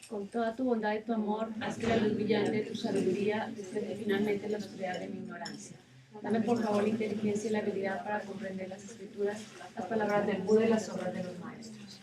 Con toda tu bondad y tu amor, haz que la luz brillante de tu sabiduría despierte finalmente la oscuridad de mi ignorancia. Dame por favor la inteligencia y la habilidad para comprender las escrituras, las palabras del Buda y las obras de los maestros.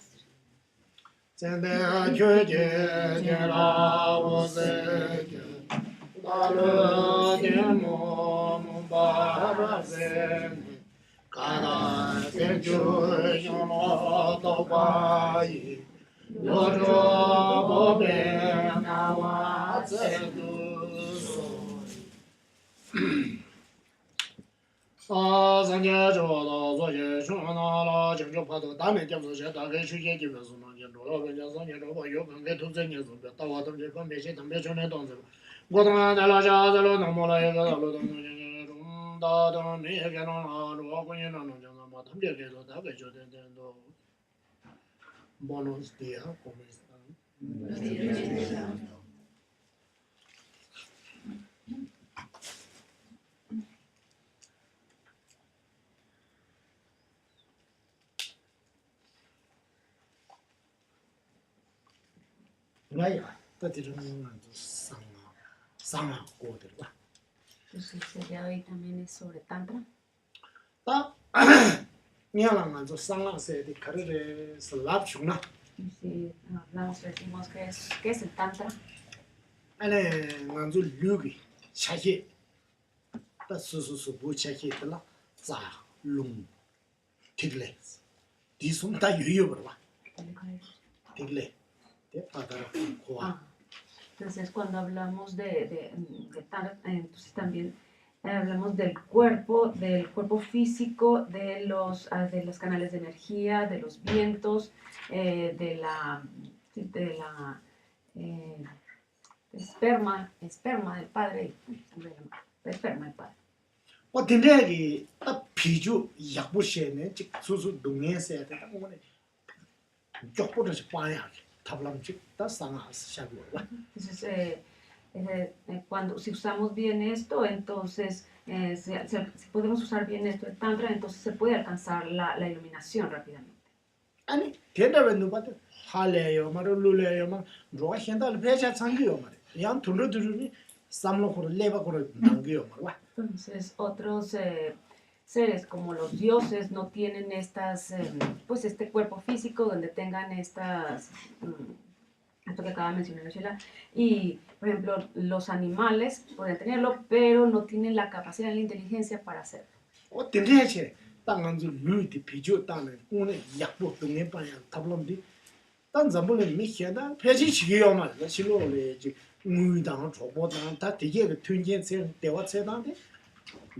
Buenos días, ¿cómo están? Vaya, está tirando una sana ¿verdad? Entonces, el día de hoy también es sobre Tantra. Mira, manzo sana se de carrera slab chuna. Sí, hablamos, decimos ¿qué es el Tantra? Ale, manzo lugi, chaje. Ta su bu chaje tala, za lung, tigle. Disum ta yuyo, ¿verdad? Tigle. Te padara koa. Entonces, cuando hablamos de Tantra, entonces también hablamos del cuerpo físico, de los canales de energía, de los vientos, de sí, eh, esperma del padre, esperma del padre. 어딘데기 딱 비주 약부시네 즉 수수 동해서 다 오네 쪽보듯이 빠야 탑람직 다 상하스 샤고와 Entonces, si usamos bien esto, entonces, si podemos usar bien esto de Tantra, entonces se puede alcanzar la iluminación rápidamente. 아니 대답은 누가 할래요 말을 룰래요 말 누가 현달 배차 창기요 말 양 둘러들으니 삼로코로 레바코로 남기요 말와 Entonces, otros seres como los dioses no tienen pues este cuerpo físico donde tengan esto que acaba de mencionar Sheila. Y, por ejemplo, los animales pueden tenerlo, pero no tienen la capacidad ni la inteligencia para hacerlo. 어딘데체 땅한주 루티 비주 땅에 오네 약부 동해 빠야 탑람디 딴 잠불에 미혀다 배치 지게요 말 실로래 지 무당 조보당 다 되게 그 튼jen세 대화체다데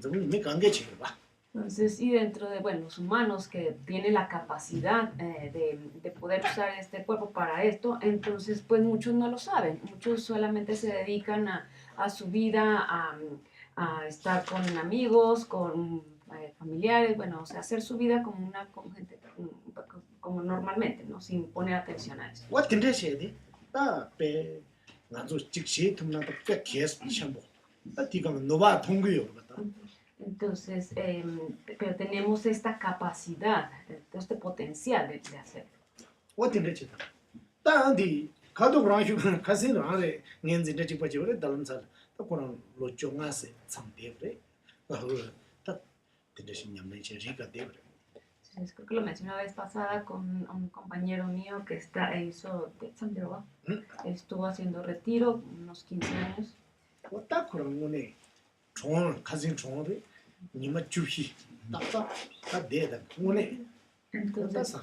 좀 미간게 지봐 Entonces, y dentro de, bueno, los humanos que tienen la capacidad de poder usar este cuerpo para esto, entonces, pues muchos no lo saben, muchos solamente se dedican a su vida, a estar con amigos, con familiares, bueno, o sea, hacer su vida como con gente, como normalmente, ¿no? Sin poner atención a eso. 어딘데체데 다배 나도 직시 tum나도 꽤 계속 참고 다 디가면 노바 통구요 그랬다 Entonces, pero tenemos esta capacidad, este potencial de hacerlo. 어딘데체다 다디 가도 그러시고 가세는 안에 년진데 집어지고 달음살 또 그런 로종아세 참대브레 다 딘데시 냠내체 리가 데브레 Entonces, creo que lo mencioné la vez pasada con un compañero mío que hizo Tsandrova. Él estuvo haciendo retiro unos 15 años. 딱 그런 거네 종 가진 종업이 니마 주시 딱딱 다 대다 거네 Entonces,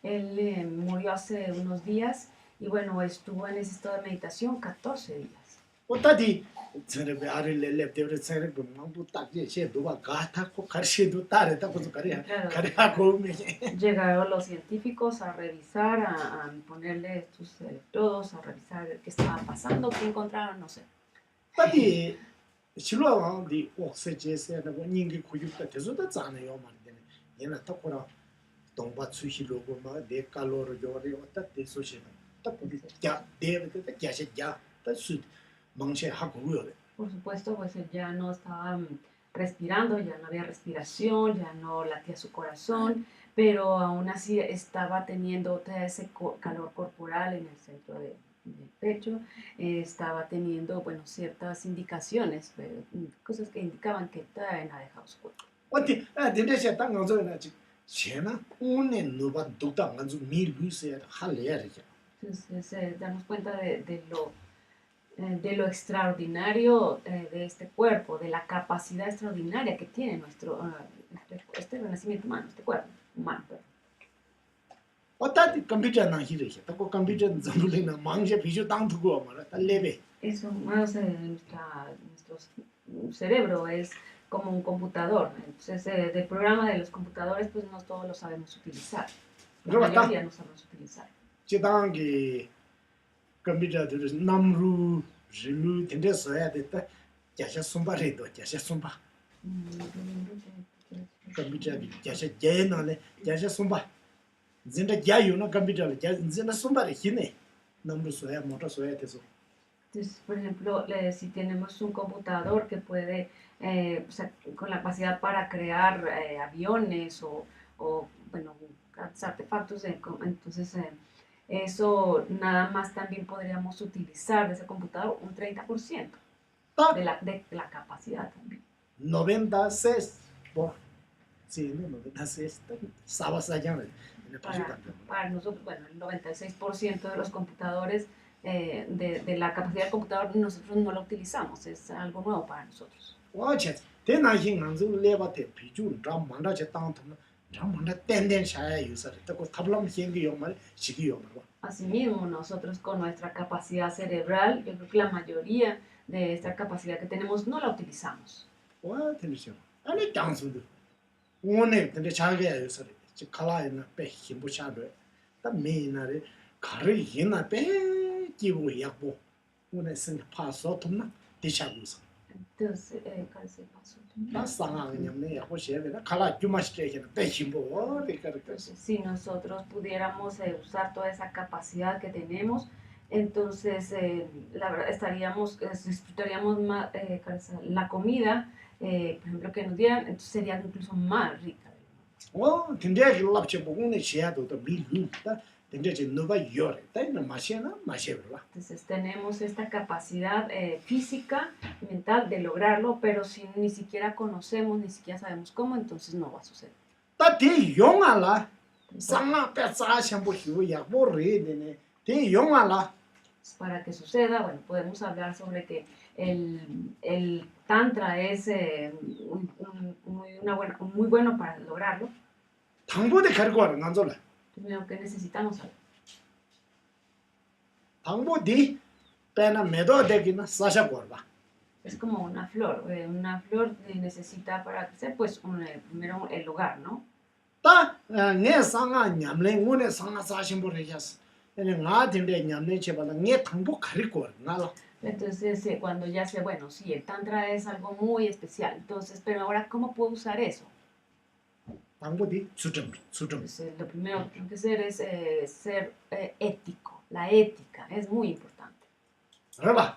él murió hace unos días y bueno, estuvo en ese estado de meditación 14 días. 어따디 저를 아래를 랩대로 저를 그만도 딱지 셰도가 가타고 가르시도 따르다 고서 가리하고 Llegaron los científicos a revisar, a ponerle estos electrodos, a revisar qué estaba pasando, qué encontraron, no sé. 따디 실로왕디 옥세제세라고 닝기 고육다 대소다 잖아요 말되네 얘는 딱고라 동바 수시로고 막내 칼로로 요리 왔다 대소시는 딱 보기 야 대베다 야시야 따수 망체 하고요 Por supuesto, pues él ya no estaba respirando, ya no había respiración, ya no latía su corazón, pero aún así estaba teniendo todo ese calor corporal en el centro del pecho, estaba teniendo, bueno, ciertas indicaciones, cosas que indicaban que todavía no ha dejado su cuerpo. 어디 대대시 땅 가서나 제나 오늘 누가 독다 간주 밀부세 할래야 Entonces, darnos cuenta de lo extraordinario de este cuerpo, de la capacidad extraordinaria que tiene este renacimiento humano, este cuerpo humano. 어따디 컴퓨터나 히르시 또 컴퓨터 전부리나 망제 비주 땅 두고 말아 달레베 Eso, nuestro cerebro es como un computador. Entonces, del programa de los computadores, pues no todos lo sabemos utilizar. La mayoría no sabemos utilizar. 지당기 컴퓨터들 남루 지루 된데서야 됐다 야샤 숨바레도 야샤 숨바 컴퓨터기 야샤 제나네 야샤 숨바 진짜 야유나 컴퓨터를 진짜 숨바레 히네 남루 소야 모터 소야 돼서 Entonces, por ejemplo, si tenemos un computador que puede, o sea, con la capacidad para crear aviones o, bueno, artefactos, entonces eso nada más también podríamos utilizar de ese computador un 30% de la capacidad también. 96, bueno, sí, no, 96, Sabasayan. Para nosotros, bueno, el 96% de los computadores, de la capacidad del computador, nosotros no lo utilizamos, es algo nuevo para nosotros. Oye, tenahin nanzu levate piju ram manda che tang thum ram manda ten shaya usar ta ko tablam hengi yo mal shigi yo Asimismo, nosotros con nuestra capacidad cerebral, yo creo que la mayoría de esta capacidad que tenemos no la utilizamos. 와 되죠. 아니 장수도. 오늘 근데 자기야 요소리. 지 칼라이나 빼 힘부 샤도. 다 메이나리 가르 이나 빼 기부 약보. 오늘 생 파서 돈나 디샤고서. Entonces, ¿cuál es el paso? 나 상황이냐면 약보 시에나 칼라 주마시게나 빼 힘부 되까르. Entonces, si nosotros pudiéramos usar toda esa capacidad que tenemos, entonces la verdad disfrutaríamos más la comida, por ejemplo, que nos dieran, entonces sería incluso más rica. 근데 랍체 보고는 시야도 또 밀루다. 근데 제 누가 요래. 근데 마시나 마셔라. Entonces tenemos esta capacidad física y mental de lograrlo, pero si ni siquiera conocemos, ni siquiera sabemos cómo, entonces no va a suceder. 다 대용알라. 상아 빼자 샴부 휴야 모르네. 대용알라. Para que suceda, bueno, podemos hablar sobre que el tantra es muy bueno para lograrlo. 당보대 가르고 하는 안 졸라. Primero que necesitamos algo. 당보디 빼나 매도 되기나 사샤 거봐. Es como una flor necesita para crecer, pues primero el lugar, ¿no? 다내 상아 냠래 오늘 상아 사심보를 했어. 근데 나 된데 냠래 제발 내 당보 가르고 나라. Entonces, cuando ya sé, bueno, sí, el tantra es algo muy especial, entonces, pero ahora, ¿cómo puedo usar eso? 당보디 수점. Pues, lo primero que tengo que hacer es ser ético. La ética es muy importante. 알아봐.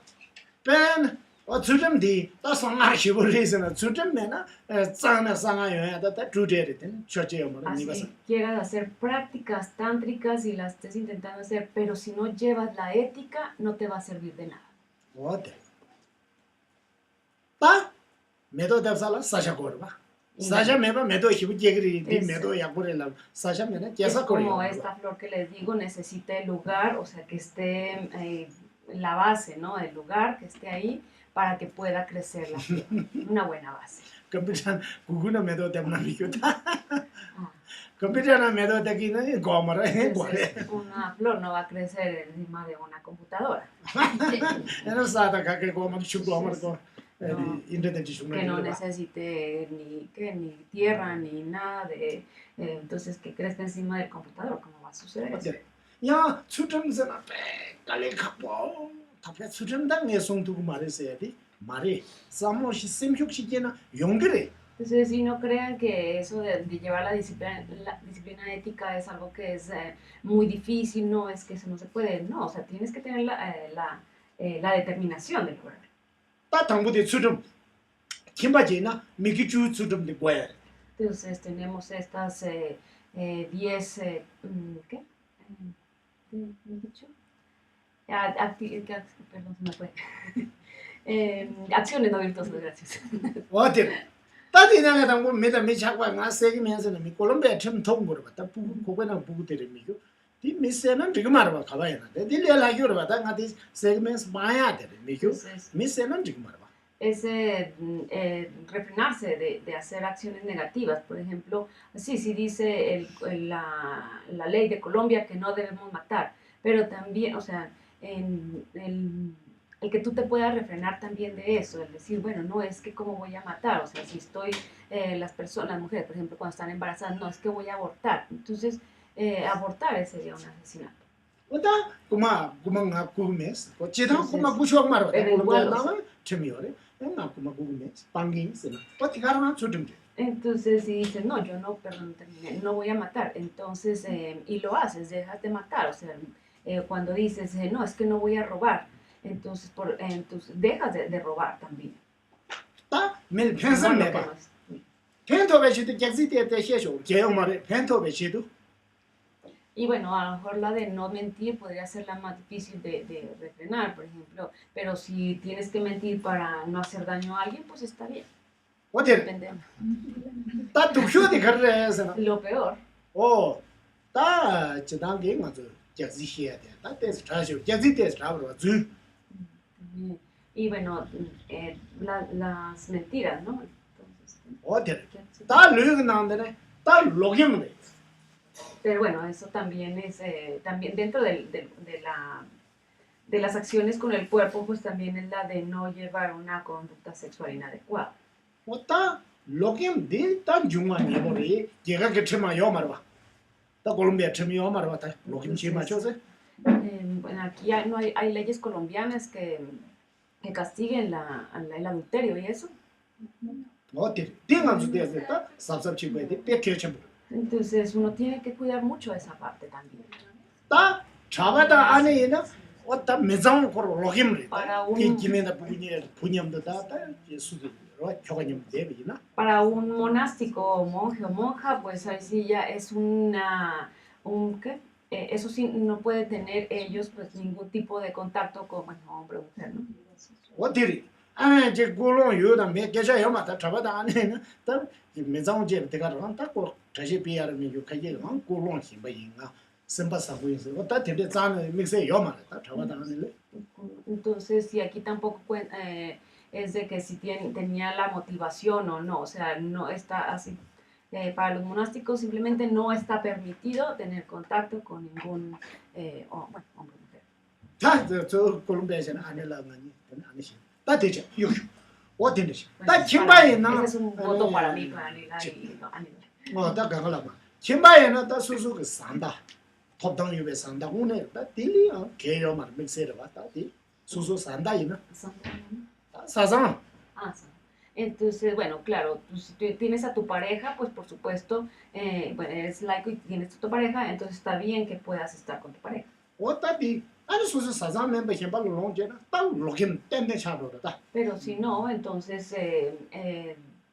뺀 수점디 다 상아 시보리스나 수점매나 짱나 상아 요야다 다 주제리든 저제요 뭐 Así 니바서. quieras hacer prácticas tántricas y las estés intentando hacer, pero si no llevas la ética, no te va a servir de nada. 어때? 다 매도 답살라 사샤 거봐. 사샤 매바 매도 히부 제그리 디 매도 약보래라. 사샤 매나 Es 계속 como 거려. esta flor que les digo, necesita el lugar, o sea, que esté la base, ¿no? El lugar que esté ahí para que pueda crecer la flor. Una buena base. 컴퓨터 구구나 매도 때문에 미교다. Ah. 컴퓨터나 매도 되기는 고마라 해 Entonces, 버래. una flor no va a crecer encima de una computadora. 내가 사다 가게 고마 죽고 아무도 No. 인터넷 주는 Que no 거. necesite ni tierra ni nada de entonces que crezca encima del computador, ¿cómo va a suceder eso? 어때? 야, 수점선아 빨리 갖고. 답에 수점당에 송두고 말했어야 돼. 말이 사모시 셈욕시게나 연결해. Entonces, si no crean que eso de llevar la disciplina ética es algo que es muy difícil, no, es que eso no se puede, no, o sea, tienes que tener la determinación de lograrlo. 다 당부대 수점 김바지나 미기주 수점데 뭐야? Entonces, tenemos estas 10, ¿qué? ¿Me he dicho? Perdón, se me fue. Acciones no virtuosas, gracias. 어때? 따디나네 당부 메다 미착과 나 세기면서는 미 콜롬비아 참 통보를 받다 부고 고배나 부고 데리미고 디 미세는 지금 알아봐 가봐야 돼. 딜레라기로 받다 나디 세기면서 봐야 돼. 미고 Entonces, 미세는 지금 알아봐. es refrenarse de hacer acciones negativas. Por ejemplo, sí dice la ley de Colombia que no debemos matar, pero también, o sea, el que tú te puedas refrenar también de eso, el decir, bueno, no es que cómo voy a matar, o sea, si estoy, las mujeres, por ejemplo, cuando están embarazadas, no es que voy a abortar. Entonces, abortar sería un asesinato. 어다 구마 구메스. 어찌다 구마 구쇼 말아. 콜롬비아 나와 재미요래. 나 구마 구메스. 방긴스나. 어떻게 가르나 조정돼. Entonces, si dices, no, yo no, perdón, terminé, no voy a matar, entonces, y lo haces, dejas de matar, o sea, cuando dices, no, es que no voy a robar, entonces dejas de robar también. 멜 No, 펜선 lo que 내봐. no es- 펜토베시도 객시티에 셰쇼. 개요 말에 펜토베시도. Y bueno, a lo mejor la de no mentir podría ser la más difícil de refrenar, por ejemplo, pero si tienes que mentir para no hacer daño a alguien, pues está bien, 어디? depende. 다 독쇼디 가르래서. Lo peor 다 지단게 맞아. 객시해야 돼. 다 데스 trajo. 객시티에 trajo. 주. Y bueno, las mentiras, ¿no? Entonces, 어디? ¿qué hace? 다 르그 나온데네. 다 로경네. Pero bueno, eso también es, también dentro de las acciones con el cuerpo, pues también es la de no llevar una conducta sexual inadecuada. 어따 로김 디단 중앙 예보리 제가 그 처마 요 말봐 다 콜롬비아 처마 요 말봐 다 로김 치마 쳐서 Bueno, aquí hay, no hay, hay leyes colombianas que castiguen el adulterio y eso. 어때 띵한주 돼서 삽삽치 거에 뺏겨 쳐 Entonces uno tiene que cuidar mucho esa parte también. 다 잡아다 안에 있는 어따 매장 거로 로김을 Para 이 un, 김에다 분염도 다 예수도 교관님 대비나 para un monástico o monje o monja, pues ahí sí ya es ¿qué? Eso sí no puede tener ellos pues ningún tipo de contacto con bueno, hombre o mujer, ¿no? 어디리 안에 제 골롱 요다 몇 개자 요마 다 잡아다 안에는 다 매장 제 대가로 한다고 다시 비하면 요 가게 한 골롱 힘바인가 선바사고 있어 어따 되게 자는 믹스에 요마 다 잡아다 안에 Entonces, sí, aquí tampoco es de que si tenía la motivación o no, o sea, no está así. Para los monásticos simplemente no está permitido tener contacto con ningún bueno, hombre o mujer. 다저 콜롬비아에서는 안에라가니 안에시 다 되죠 요 어디는지 Bueno, 다 ese 김바에나 es un voto para mí, para Anila y no, Anila. 어다 가가라마 김바에나 다 수수 그 산다 톱당 유베 산다 오늘 다 딜리 개요 말 믹스에 왔다 디 수수 산다 이나 사상 Ah, sí. Entonces, bueno, claro, pues, si tú tienes a tu pareja, pues por supuesto, bueno, eres laico y tienes a tu pareja, entonces está bien que puedas estar con tu pareja. 어따디 아니 수수 사상 멤버 힘발로 롱제나 다 로김 땜내 차로다 Pero si no, entonces,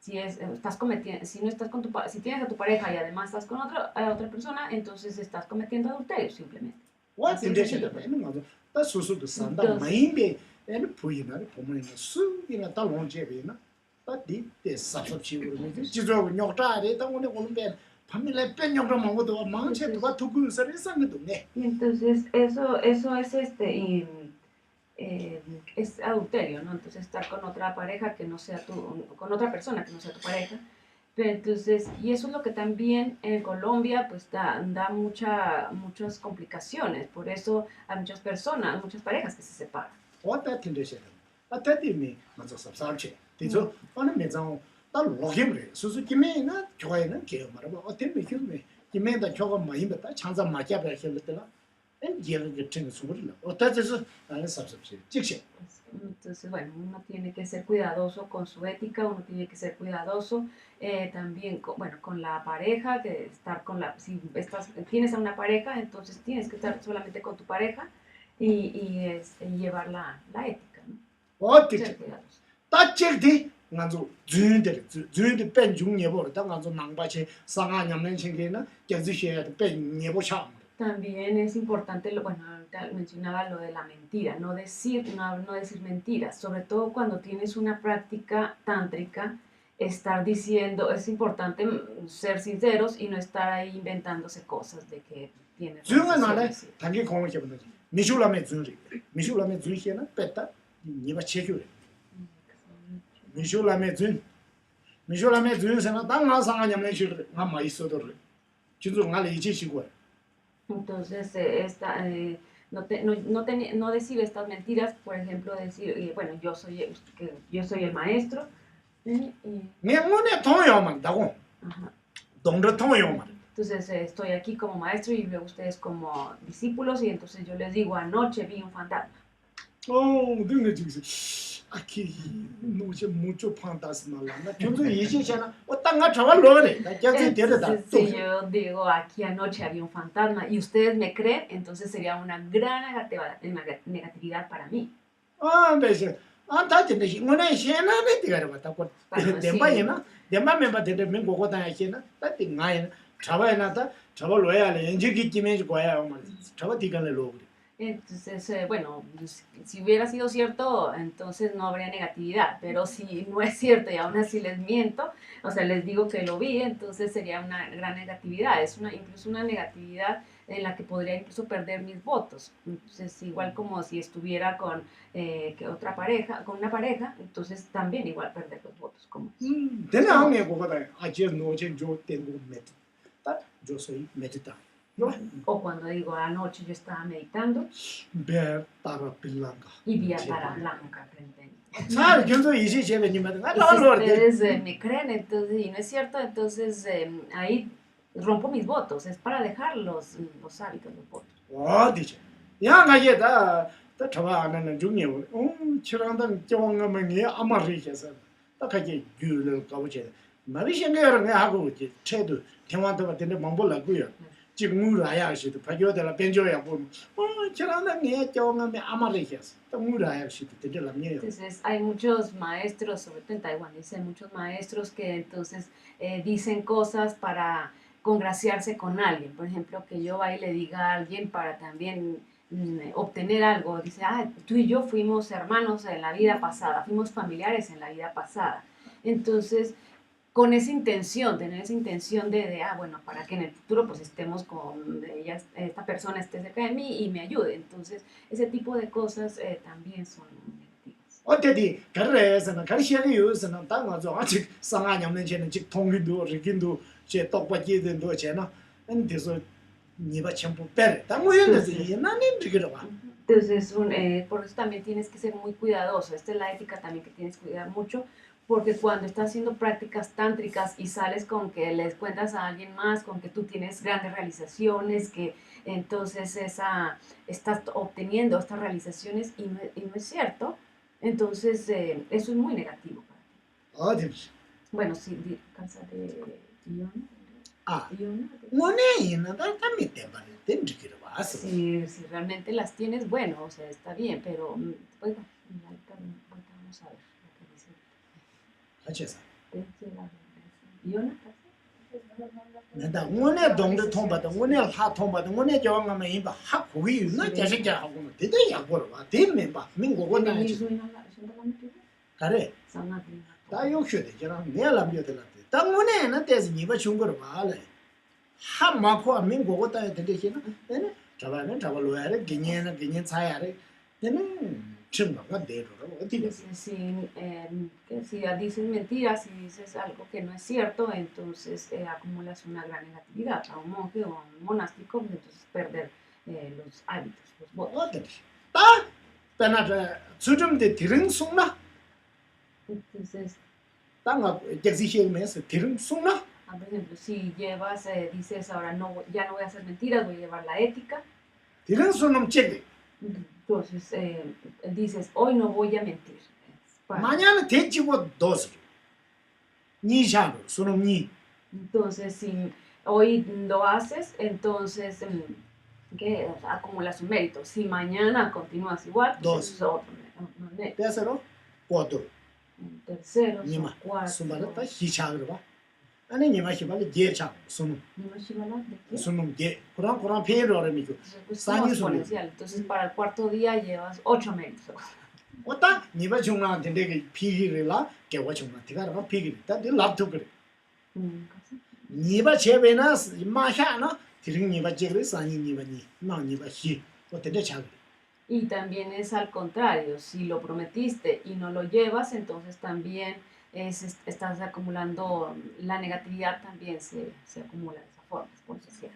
si estás cometiendo, si no estás con si tienes a tu pareja y además estás con otra persona, entonces estás cometiendo adulterio simplemente. 어딘데시다 에는 맞아 다 수수도 산다 마인베 에는 부이나 보면은 수이나 다 롱제베나 다디 데 삽삽치고 지저 녀타데 다 오늘 오는데 밤에 뺀녀가 먹어도 망체 누가 두고 서리 상도 네 Y entonces eso es es adulterio, ¿no? Entonces estar con otra pareja que no sea con otra persona que no sea tu pareja. Pero entonces, y eso es lo que también en Colombia pues da muchas complicaciones. Por eso hay muchas personas, muchas parejas que se separan. 어따 텐데시다 아따디미 맞아 삽삽치 디저 어느 매장 다 로김을 수수 김에나 교회는 개요 말아 어때 미큐메 김에다 교가 많이 받다 창자 마캬베 했을때라 엔 제가 같은 소리라 어따져서 나는 삽삽치 직시 Entonces, bueno, uno tiene que ser cuidadoso con su ética, uno tiene que ser cuidadoso también bueno, con la pareja, que estar si tienes a una pareja, entonces tienes que estar solamente con tu pareja y llevar la ética, ¿no? 어떻게 Ser cuidadoso. 따책디 나도 주인들 뺀 중예보를 다 나도 낭바치 상하냐면 챙기나 경주시에 뺀 예보차 También es importante, bueno, ahorita mencionaba lo de la mentira, no decir mentiras, sobre todo cuando tienes una práctica tántrica, estar diciendo, es importante ser sinceros y no estar ahí inventándose cosas de que tienes 주인은 안에 relaciones. 단계 공을 해보는 거지 미슐람의 주인이나 뺐다 니가 체크래 미슐람의 주인은 당나 상하냐면 실 아마 있어도 진짜 나를 이치시고 Entonces, no decir estas mentiras, por ejemplo, decir, bueno, yo soy el maestro. 내문에 통요만 다고 Ajá. 동저 통요만 Entonces, estoy aquí como maestro y luego ustedes como discípulos y entonces yo les digo, anoche vi un fantasma. 등내 중에서 아키 무슨 무초 판타스말라 평소 이제잖아 땅가 잡아 놓으래 나 계속 데려다 Entonces, si yo digo, aquí anoche había un fantasma y ustedes me creen, entonces sería una gran negatividad para mí. 아 그래서 안타 진짜 이거는 시에나네 되가려 봤다 고 덴바이나 덴바 멤버 되는 면 고고 다야시나 따띠 나이 잡아야 나다 잡아 놓아야 해 엔지기 팀에 거야 뭐 잡아 디간을 놓으래 Entonces, bueno, si hubiera sido cierto, entonces no habría negatividad, pero si no es cierto y aún así les miento, o sea, les digo que lo vi, entonces sería una gran negatividad, incluso una negatividad en la que podría incluso perder mis votos. Entonces, igual como si estuviera con una pareja, entonces también igual perder los votos. 되나 하면 고거다 아지에 놓진 조 땡고 메트 딱 yo soy medita O cuando digo anoche yo estaba meditando ber tara pilanga. y vi a Tara Blanca frente a mí. ¡Ah! Yo soy ese lleve ni me da Y si ustedes me creen, entonces, y no es cierto, entonces ahí rompo mis votos, es para dejar los hábitos, los votos. 와, dice. 야, 가게 다 저와는 중요해. 치랑당 정어명이 아마리게서. 딱 가게 유를 가보지. 말이 생겨는 게 하고 이제 체도 대화도 같은데 망볼라고요. 지금 우라야시도 파교들 변조야 보면 치랑당 게 정어명 아마리게서. 또 우라야시도 되려면 Entonces hay muchos maestros, sobre todo en Taiwán, hay muchos maestros que entonces dicen cosas para congraciarse con alguien. Por ejemplo, que yo vaya y le diga a alguien para también obtener algo. Dice, ah, tú y yo fuimos hermanos en la vida pasada, fuimos familiares en la vida pasada. Entonces, con esa intención, tener esa intención bueno, para que en el futuro pues estemos con ella, esta persona esté cerca de mí y me ayude. Entonces, ese tipo de cosas también son negativas. 어때디 그래서는 가르치는 요새는 당하죠. 아직 상하냐면 전에 즉 통일도 리긴도 제 똑바지든도 제나 엔데서 니바 첨부 빼. 당고연데서 나는 지그러 봐. Entonces, por eso también tienes que ser muy cuidadoso. Esta es la ética también que tienes que cuidar mucho, porque cuando estás haciendo prácticas tántricas y sales con que les cuentas a alguien más, con que tú tienes grandes realizaciones, que entonces estás obteniendo estas realizaciones y no es cierto, entonces eso es muy negativo para ti. 어디 Bueno, sí, casa de Iona. 아, Iona. 원에는 다 밑에 말을 던지기로 왔어. Si realmente las tienes, bueno, o sea, está bien, pero pues, ahorita vamos a ver lo que dice. 같이서. Iona. 내가 원에 동네 통받아 원에 하 통받아 원에 정하면 이봐 하고이 나 자식이야 하고는 되게 약보러 봐. 되면 봐. 민고고 나지. 그래. 다 욕셔 되잖아. 내가 남겨들 딱 원에는 대서 니가 준 거로 봐래. 한 마코 민고고 따야 되게 해나. 내가 잡아는 잡아로야래. 기년은 기년 차야래. 내는 chimba de si dices mentiras, si dices algo que no es cierto, entonces acumulas una gran negatividad. A un monje o a un monástico, entonces perder los hábitos, los votos. Entonces, por ejemplo, si llevas, dices ahora ya no voy a hacer mentiras, voy a llevar la ética. Entonces, dices, hoy no voy a mentir. Mañana te llevo dos. Ni ya, solo ni. Entonces, si hoy lo haces, entonces ¿qué? Acumulas un mérito. Si mañana continúas igual, pues eso es otro mérito. Tercero, cuatro. Tercero, cuarto. Sumarata, hichagro. 아니 니마 히발이 예차 손 손 게 그런 페로를 미고 산이 손 entonces para el cuarto día llevas 8 méritos. 왔다 니바 중나 된데 피기를라 개와 중나 티가라 피기다 데 랍도 그래 니바 제베나 마샤나 티링 니바 제그레 산이 니바니 나 니바 히 어때 차 Y también es al contrario, si lo prometiste y no lo llevas, entonces también estás acumulando, la negatividad también se acumula de esa forma, es potencial.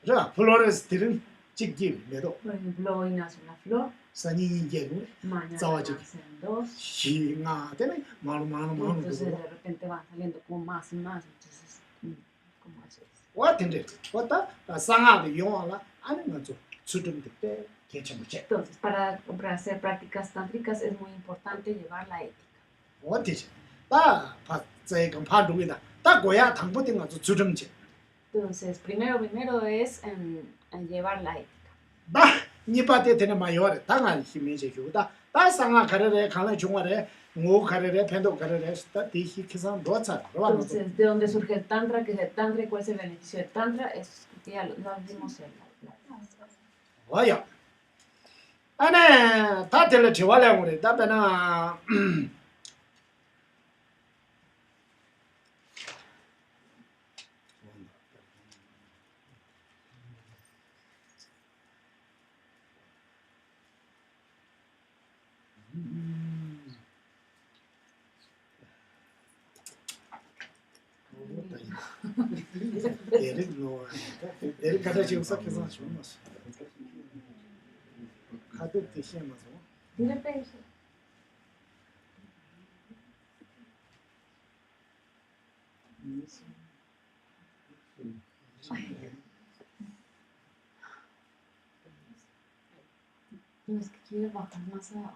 자, 플로레스들은 직기 매도. Por ejemplo, hoy nace una flor, 산이 예고. mañana Zawaji. nacen dos, 시가 되네. 마루 entonces de repente van saliendo como más y más, entonces, como eso es. 왔던데. 왔다. 상하도 용하라. 아는 거죠. 수준도 때 괜찮지. Entonces, para hacer prácticas tántricas es muy importante llevar la ética. 어디지? 다 제가 파도이다. 다 고야 당부된 거 주름지. Entonces, primero es llevar la ética. 다 니빠테 되는 마요래. 당할 힘이 제기보다 다 상하 가르래 가는 중화래 뭐 가르래 펜도 가르래 다 디히 계산 도차. Entonces, ¿de dónde surge el tantra? ¿Qué es el tantra? ¿Y cuál es el beneficio del tantra? Es que ya lo vimos en la 와요. 안에 다 들려 지와려고 그래. 답변아 Derek no. Derek cada chico sabe que son chumas. Cada te llama, ¿no? Dile peso. No, es que quiero bajar más a...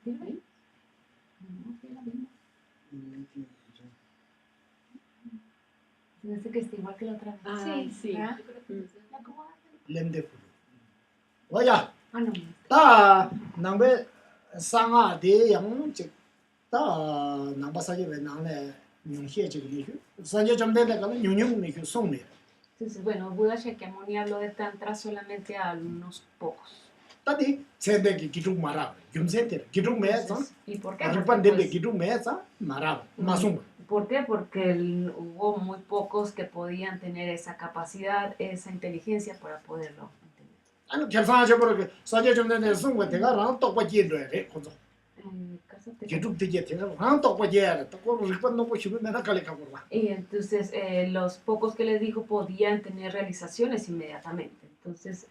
Dile ahí. No, que la misma. Parece que está igual que la otra vez. Ah, sí. ¿verdad? Mm. ¿La acomodas? Lemde fu. Oya, Ah, no. ta nambe sanga de yang che ta namba saje be nang le nyung xie che li hu. Sanje jamde de kan nyung mi hu song me. Entonces, bueno, Buda Shakyamuni habló de Tantra solamente a unos pocos. Ta di sende ki kitu mara. Yum sente kitu me sa. Entonces, ¿y por qué? Arpan Porque, de pues, kitu me sa mara. Masung. ¿por qué? Porque hubo muy pocos que podían tener esa capacidad, esa inteligencia para poderlo entender. Ano kelsa che por que sanje jamde de song we de ga ran to kwa ji de re ko zo. Cásate. Kitu de je te ga ran to kwa ji re to ko ri pan no ko shu me na kale ka por. Y entonces los pocos que les dijo podían tener realizaciones inmediatamente. Entonces,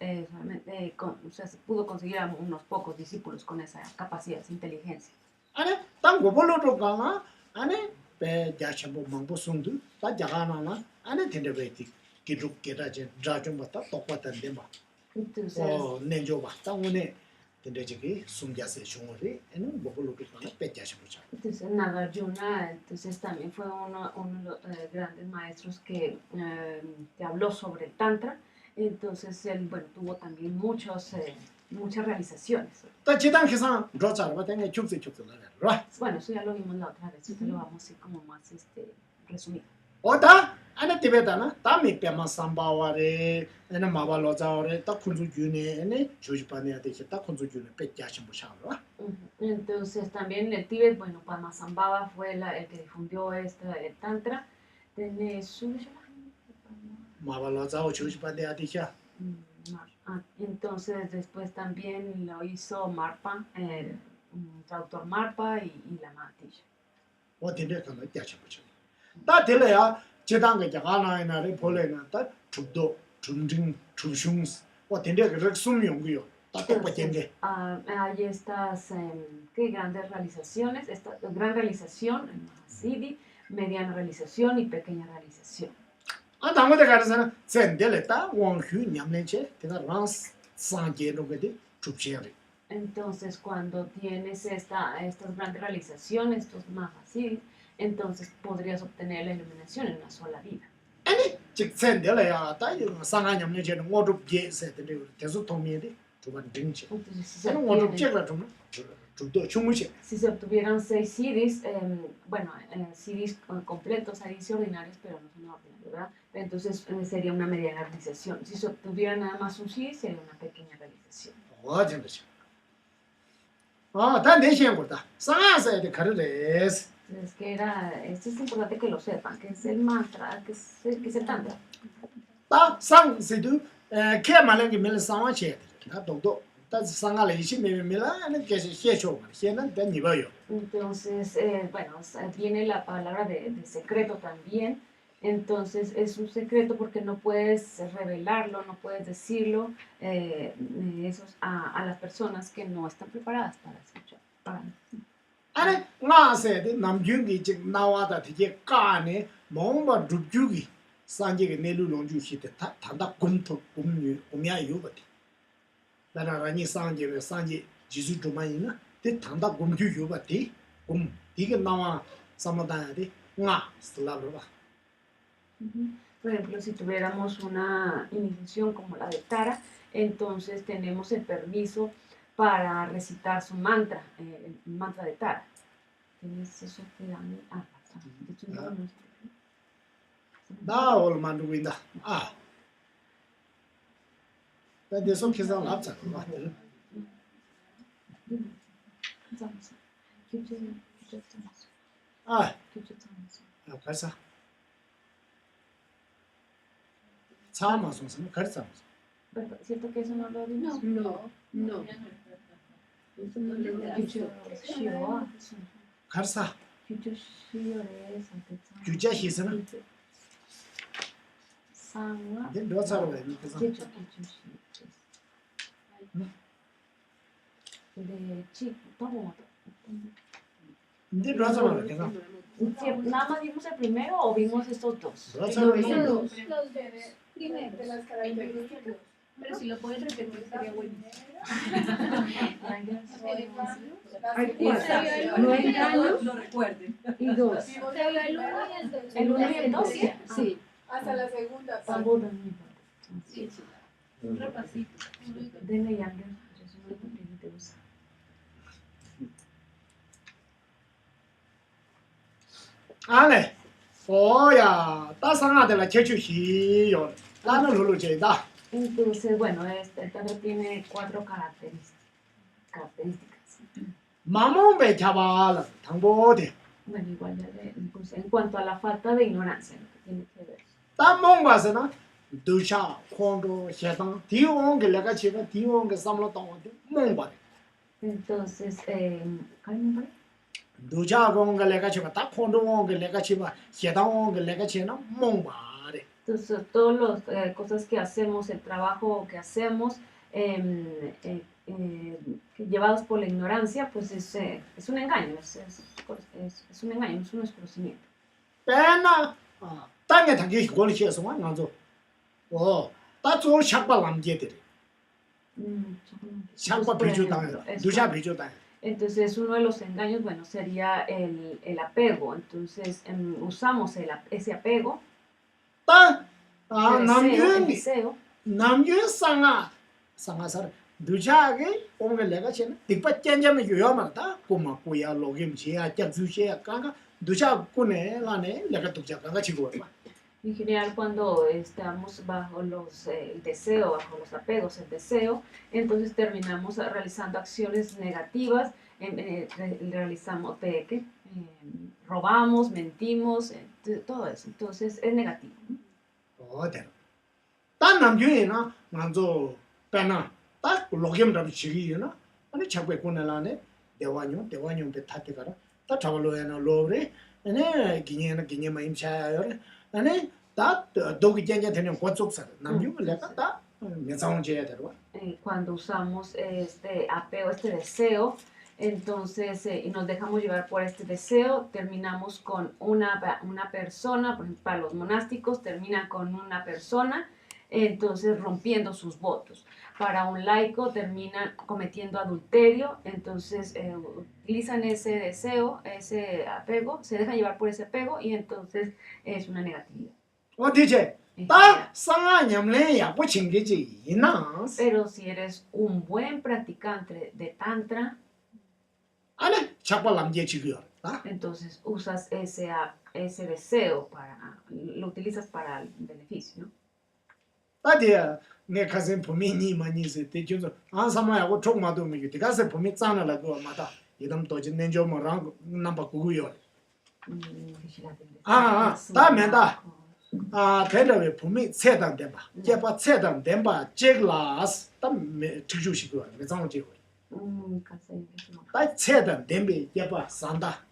o sea, se pudo conseguir a unos pocos discípulos con esa capacidad, esa inteligencia. 아니 땅 고볼로도 가나 아니 배 자샤보 망보 순두 다 자가나나 아니 텐데베티 기룩게라제 자좀 봤다 똑같은데 봐. Entonces, nenjo 봐. 땅원에 텐데지기 숨자세 중어리 에는 고볼로도 가나 배 자샤보 자. entonces Nagarjuna entonces, también fue uno de los grandes maestros que habló sobre el Tantra. Entonces, él bueno, tuvo también muchas realizaciones. 다 지당 계산 로자로 받는 게 라. Bueno, eso ya lo vimos la otra vez, te lo vamos a decir como más resumido. 어다 아니 티베타나 다미 뼈만 삼바와레 에는 마발로자오레 딱 군주 주네 에네 조지파네야 되게 딱 군주 주네 배 자샤보 샤로. Entonces, también en el Tíbet, bueno, Padmasambhava fue el que difundió el Tantra. 마발로자오 조지파네야 되게 Entonces, después también lo hizo Marpa, traductor Marpa y la Matisha. 어딘데 가나 야샤보죠. 다 들려야 제당게 자가나이나를 볼래나 다 죽도 중증 주슝 어딘데 그렇게 숨용고요. 다 똑같은데. Hay estas ¿qué? Grandes realizaciones, esta gran realización, el Mahasiddhi, mediana realización y pequeña realización. 아 당고대 가르서는 젠델레다 원휴 냠내체 내가 란스 산제로 그데 죽지야리. Entonces, cuando tienes estas grandes realizaciones, estos Mahasiddhis, entonces podrías obtener la iluminación en una sola vida. 아니 즉 젠델레야 다 상한 냠내체는 모두 비에세데 계속 통미데 두번 등지. Entonces, 저는 모두 제가 좀 죽도 충무시. si se obtuvieran 6 siddhis, bueno, siddhis completos, hay siddhis ordinarios, pero no son ordinarios, ¿verdad? Entonces sería una mediana realización. Si se obtuviera nada más un siddhi, sería una pequeña realización. 어쩐지. 다 내시한 거다. 상하서에 가르레스. Entonces, esto es importante que lo sepan, que es el mantra, que es el tantra. 다 상세도 개만한 게 밀 상하체. 나 동도 다 상하래 20밀라는 게 해쇼. 현은 된 이거요. Entonces, bueno, viene la palabra de secreto también. Entonces, es un secreto porque no puedes revelarlo, no puedes decirlo a las personas que no están preparadas para escuchar. 아니 나세데 남중기 즉 나와다 되게 까네 뭔가 줍주기 산지게 내루롱주 시대 단다 곰토 곰유 곰야 요버티 나라라니 산지 지수 도마이나 데 단다 곰주 요버티 곰 이게 나와 사마다야데 나 슬라브라. Por ejemplo, si tuviéramos una iniciación como la de Tara, entonces tenemos el permiso para recitar su mantra, el mantra de Tara. ¿Tienes eso que dame? De hecho, no, 나 얼마나 보인다. 근데 좀 계산 앞자. 가자. 차마서 가르쳐. ¿Cierto que eso no lo vimos? No. Eso no le da. 가르쳐. Future Shiore, Santetsu. 규제 희선은 상하 이제 몇 살로 해? 그래서 기초 근데 chico 이제 몇 살로 해? 그래서 nada más vimos el primero o vimos estos dos. 몇 sal로 해? Los de primero, de las características. Pero si lo puedes repetir sería buenísimo. No engaños Lo recuerden. y dos. Se vio el 1 y el 2. El 1 y el 2, sí. Hasta la segunda parte. Salvo también. Sí, sí. Un repasito. Denle Younger, eso no es lo que te gusta. 안에 오야 따상아들 제주시요 나는 루루제다 Entonces, bueno, este tabla tiene 4 características. 마몽베 잡아라 당보데 Bueno, igual ya pues, en cuanto a la falta de ignorancia, lo que tiene que ver. 따몽가서나 두샤 콘도 셰당 디옹게 내가 치가 디옹게 삼로 동데 몽바데 Entonces, ¿Carmen? 두샤 공게 내가 치가 딱 콘도 공게 내가 치가 셰당 공게 내가 치나 몽바데 Entonces, todas las cosas que hacemos, el trabajo que hacemos, llevados por la ignorancia, pues es un engaño, es un engaño, es un desconocimiento. 빼나 땅에 당기 고리 치어서 나죠 따조 샥바 남제들 샥바 Por 비주당 ejemplo, 두샤 비주당 entonces, uno de los engaños, bueno, sería el apego. Entonces, usamos ese apego, 따 el 남윤 deseo, 남윤 상아살 두샤게 공게 내가 치는 뒷바 짠자면 요야마다 고마 고야 로김지야 짝주시야 까가 두샤 꾸네 라네 내가 독자 까가 치고 와 en general, cuando estamos bajo el deseo, bajo los apegos, el deseo, entonces terminamos realizando acciones negativas, realizamos robamos, mentimos, todo eso. Entonces, es negativo. 어데 딴 남윤이나 먼저 빼나 딱 로김답 치기나 아니 자꾸 꾸네라네 대화뇨 배 타게 가라 딱 잡을로야나 로브레 네 기녀마 임샤요 아니 다 도기 젠자 되는 고속사 남유를 내가 다 매상제야 되고 Cuando usamos este apego, este deseo, entonces y nos dejamos llevar por este deseo, terminamos con una persona, por ejemplo, para los monásticos terminan con una persona, entonces rompiendo sus votos. Para un laico terminan cometiendo adulterio, entonces utilizan ese deseo, ese apego, se dejan llevar por ese apego y entonces es una negatividad. 어디제 딱 상아냠래야 부친기지 이나 Pero si eres un buen practicante de tantra, 아니 자꾸 남제 치기요 entonces usas ese deseo lo utilizas para el beneficio, ¿no? 어디야 내 가슴 봄이니 많이세 대줘서 아 사마야고 총마도 미기 가서 봄이 짠나라 그거 마다 이담 도진 nenjo 뭐랑 넘버 구구요 다면다 아 대답에 봄이 세단 된바 제바 세단 된바 제글라스 담 직주시고 매장 제고 다 세단 된비 제바 산다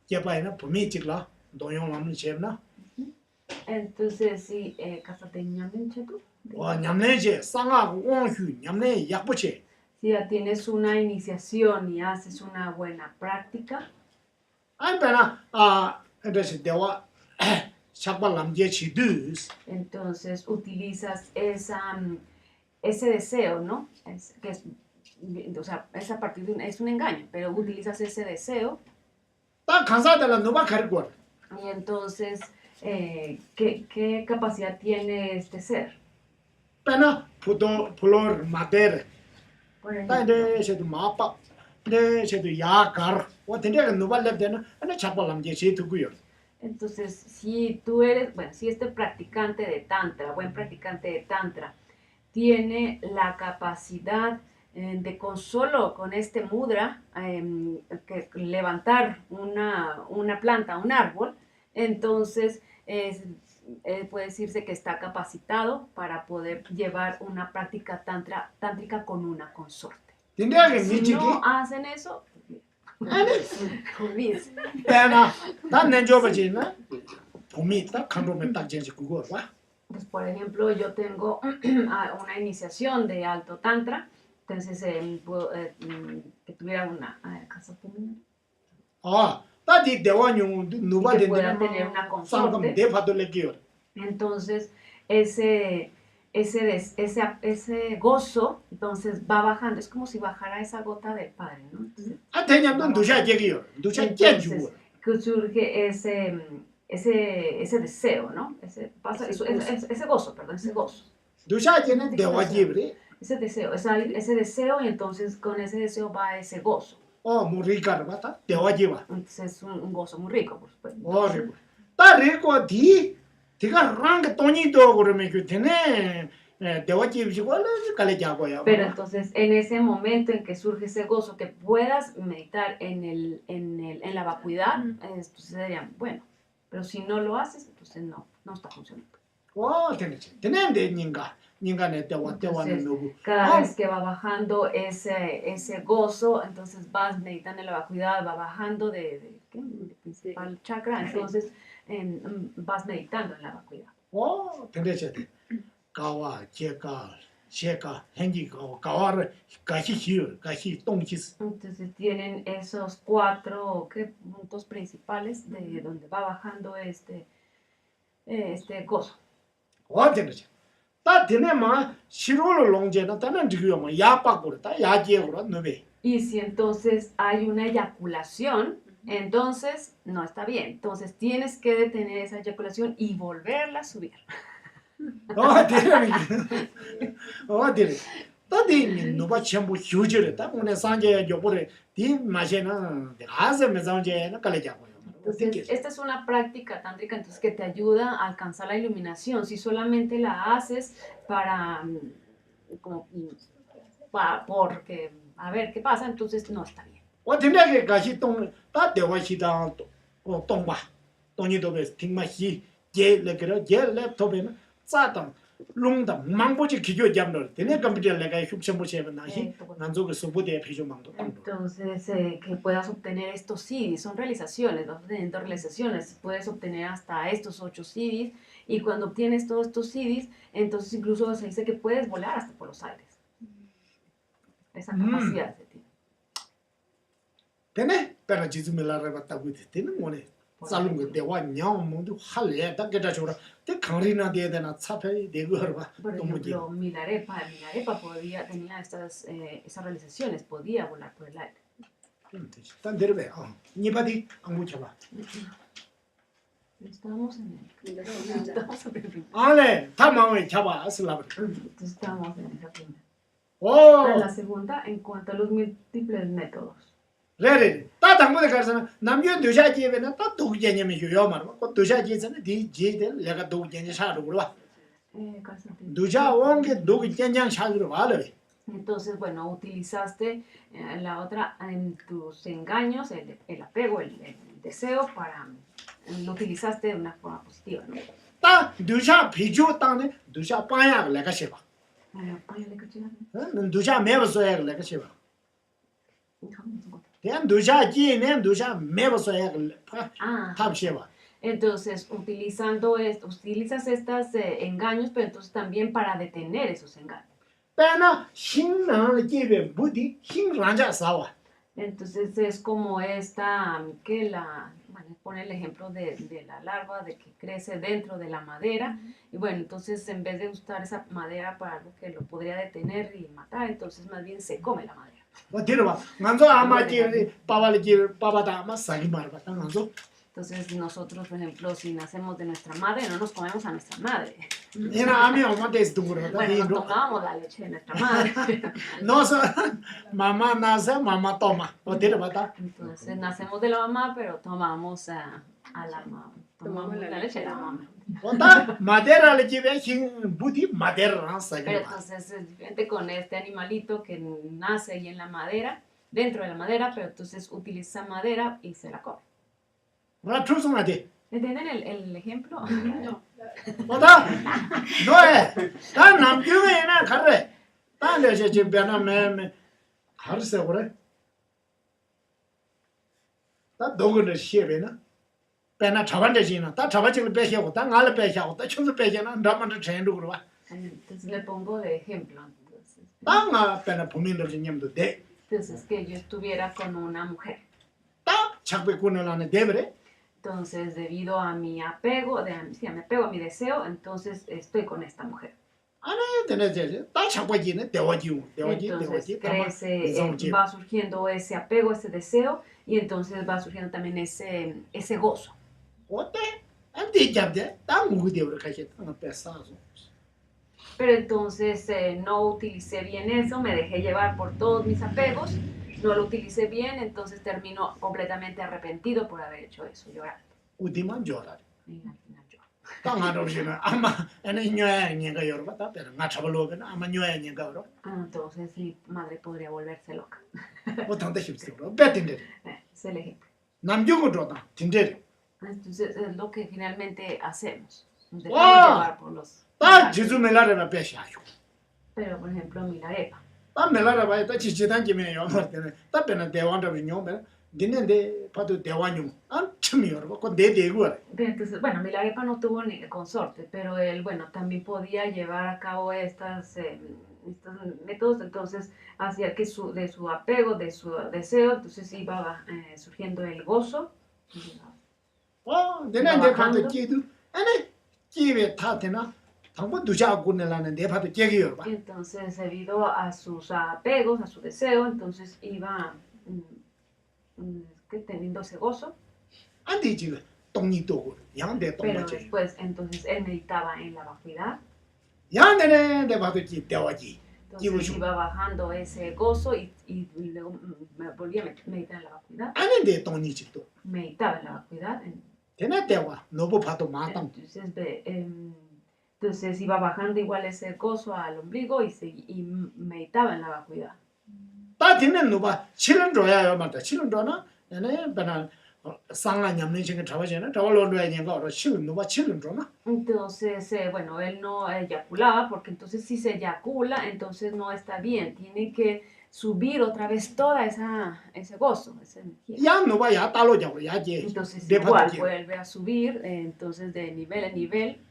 제바에는 봄이 직라 동용람을 제나 Entonces, si 냠내제 상하고 원휴 냠내 약부체 si ya tienes una iniciación y haces una buena práctica, 안배나 entonces 대화 샥발 남제 치두스 entonces utilizas ese deseo, ¿no? O sea, es a partir es un engaño, pero utilizas ese deseo 딱 간사들라 누가 가르고 y entonces, ¿qué capacidad tiene este ser? 빼나 부도 플로르 마데르 Por ejemplo, 따데 셰도 마빠 네 셰도 야가르 와텐데가 누가 랩데나 아니 샥발 남제 치두고요 entonces, si tú eres, bueno, si este practicante de Tantra, buen practicante de Tantra, tiene la capacidad de solo con este mudra, levantar una planta, un árbol, entonces puede decirse que está capacitado para poder llevar una práctica tántrica con una consorte. 딘데가 Si 미치기 no hacen eso, olvídense. 빼나 난 nenjo버지나 봄이 딱 칸로면 딱 젠지 그거 봐 Pues, por ejemplo, yo tengo una iniciación de alto tantra, entonces que tuviera una casa femenina. 다디 대원용 누가 Que pueda 된다면 tener una 상금 consorte. 대파도 레기요. Entonces, ese gozo, entonces va bajando, es como si bajara esa gota del Padre, ¿no? Entonces, 아 대냐면 누샤 제기요. 누샤 entonces 제주. que surge ese deseo, ¿no? Ese gozo, perdón, ese gozo. 누샤제는 대와지브리. Ese deseo, ese deseo, y entonces con ese deseo va ese gozo. 무리가르 봤다. 대와지바. Entonces es un gozo muy rico, por supuesto. 리고. 다리고 디가 랑 돈이도 그러면 그 되네. 대와지비고 갈래자고요. Pero entonces, en ese momento en que surge ese gozo, que puedas meditar en la vacuidad, entonces dirían, bueno, pero si no lo haces, entonces no está funcionando. 되는데 인간의 대화는 누구. Cada vez que va bajando ese gozo, entonces vas meditando en la vacuidad, va bajando de principal chakra, entonces vas meditando en la vacuidad. 되는데 가와 제가 행기고 가와를 같이 희요. 같이 동치스. Entonces tienen esos 4 puntos principales de donde va bajando este gozo. 되는데 다 되네마 시로를 롱제나 다는 지금 야빠고 다 야제고 너베. Y si entonces hay una eyaculación, entonces no está bien. Entonces tienes que detener esa eyaculación y volverla a subir. 되네. 되네. 다디 누가 전부 휴지를 오늘 산제 요번에 디 마시나 가서 메상제나 갈래자고요. Entonces, esta es una práctica tántrica entonces, que te ayuda a alcanzar la iluminación. Si solamente la haces porque a ver qué pasa, entonces no está bien. 어떻게 가시 다 대화시다 동바 동이도 베 팅마시 제레그러 제 랩톱에는 짜당 롱다 망보지 기교 잡는 되네 컴퓨터 내가 흉심 보시면 나시 난족을 소부대 피조망도 Entonces, que puedas obtener estos CDs, son realizaciones, vas obteniendo realizaciones, puedes obtener hasta estos 8 CDs, y cuando obtienes todos estos CDs, entonces incluso se dice que puedes volar hasta por los aires. Esa capacidad se tiene. 되네 pero 지즈밀라를 갖다고 되는 뭐네 살은 거 대화 냥몽도 할래다 게다저라 대 강리나 되나 차페 되고 봐 Por 동무지 ejemplo, Milarepa tenía esas realizaciones, podía volar por el aire. 딴 데르베 니바디 안 묻혀봐 Estamos en el 안에 다 마음에 잡아 슬라브 Estamos en esa primera. 오 En la segunda, en cuanto a los múltiples métodos. 레레 다 당고에 가서는 남녀 도샤지에는 또 도구제념이 요요 말고 그 도샤지에서는 디제데 내가 도구제념 사로 그러봐 도샤 원게 도구제념 사로 말어 Entonces, bueno, utilizaste la otra en tus engaños, el apego, el deseo, lo utilizaste de una forma positiva, ¿no? 다 도샤 비주 땅에 도샤 빠야 내가 셔봐 도샤 매버서야 내가 셔봐 대한 도샤지에는 도샤 매버서야 탑 셔봐 Entonces, utilizas estos engaños, pero entonces también para detener esos engaños. 빼나 신나는 집에 부디 신랑자 싸워 Entonces es como bueno, pone el ejemplo de la larva de que crece dentro de la madera, y bueno, entonces en vez de usar esa madera para algo que lo podría detener y matar, entonces más bien se come la madera. 들어봐 만조 아마지 빠발지 빠바다 아마 사기 말바 만조 Entonces nosotros, por ejemplo, si nacemos de nuestra madre, no nos comemos a nuestra madre. 얘나 아미 엄마한테 두고라 Bueno, nos tomamos la leche de nuestra madre. 너서 mamá nace mamá toma 들어봐다 Entonces nacemos de la mamá, pero tomamos a la mamá. Tomamos la leche de la mamá. 온다 마데라를 집에 신 부디 마데라 사기 Pero entonces es diferente con este animalito que nace ahí en la madera, dentro de la madera, pero entonces utiliza madera y se la come. 라투스마디 ¿Entienden el ejemplo? No. 온다 너에 다 남경에나 가래 딸려서 집에나 매매 가르세 그래 다 도그를 시에베나 pena chavandejina, ta chavachil pejiago, ta ngala pejiago, ta chunzu pejina, ramanda chendu kurwa. Entonces le pongo de ejemplo. Ta nga pena pumindo nyamdo de. Entonces que yo estuviera con una mujer. Ta chakbe kunalane debre. Entonces, debido a mi apego, sí, a mi apego, a mi deseo, entonces estoy con esta mujer. Entonces Crece, va surgiendo ese apego, ese deseo, y entonces va surgiendo también ese gozo. Pero entonces no utilicé bien eso, me dejé llevar por todos mis apegos, no lo utilicé bien, entonces termino completamente arrepentido por haber hecho eso, llorando. Y al final lloro. Entonces mi madre podría volverse loca. Es el ejemplo. Entonces es lo que generalmente hacemos. Nos dejamos llevar por los... Pero por ejemplo Milarepa. Entonces, bueno, Milarepa no tuvo ni consorte, pero él, bueno, también podía llevar a cabo estos métodos, entonces hacía que de su apego, de su deseo, entonces iba surgiendo el gozo. Entonces, debido a sus apegos, a su deseo, entonces iba teniendo ese gozo. Pero después, entonces, él meditaba en la vacuidad. Entonces iba bajando ese gozo y luego me volvía a meditar en la vacuidad. Meditaba en la vacuidad. Entonces iba bajando igual ese gozo al ombligo y meditaba en la vacuidad. Entonces, bueno, él no eyaculaba porque entonces si se eyacula, entonces no está bien. Tiene que subir otra vez toda ese gozo, esa energía. Entonces igual vuelve a subir, entonces de nivel en nivel.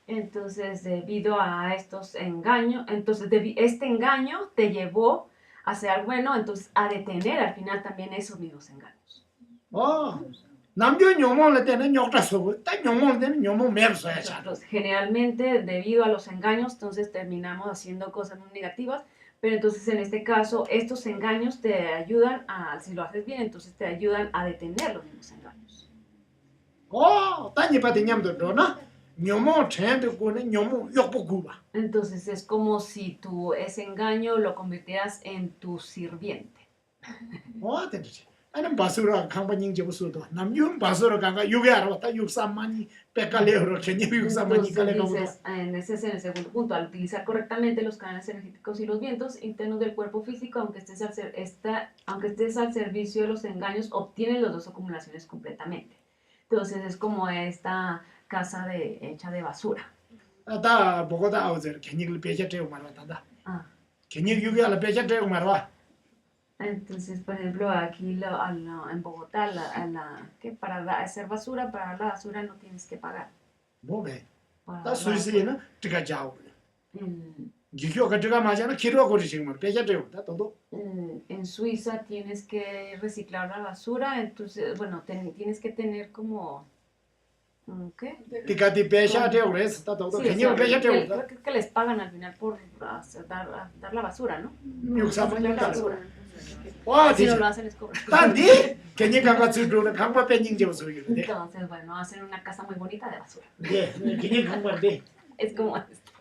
Entonces, debido a estos engaños, entonces este engaño te llevó a ser bueno, entonces a detener al final también esos mismos engaños. Entonces, generalmente, debido a los engaños, entonces terminamos haciendo cosas muy negativas, pero entonces en este caso, estos engaños te ayudan si lo haces bien, entonces te ayudan a detener los mismos engaños. Entonces es como si ese engaño lo convirtieras en tu sirviente. Entonces, dices, ese es el segundo punto, al utilizar correctamente los canales energéticos y los vientos internos del cuerpo físico, aunque estés al servicio de los engaños, obtienes las dos acumulaciones completamente. Entonces es como esta casa hecha de basura. Entonces, por ejemplo, aquí en Bogotá, para hacer basura, para dar la basura no tienes que pagar. En Suiza tienes que reciclar la basura, entonces, bueno, tienes que tener como... ¿Qué? Sí, creo que les pagan al final por dar la basura, ¿no? Reciclar la basura. Si no lo hacen, les cobran. Entonces, bueno, hacen una casa muy bonita de basura. Es como esto.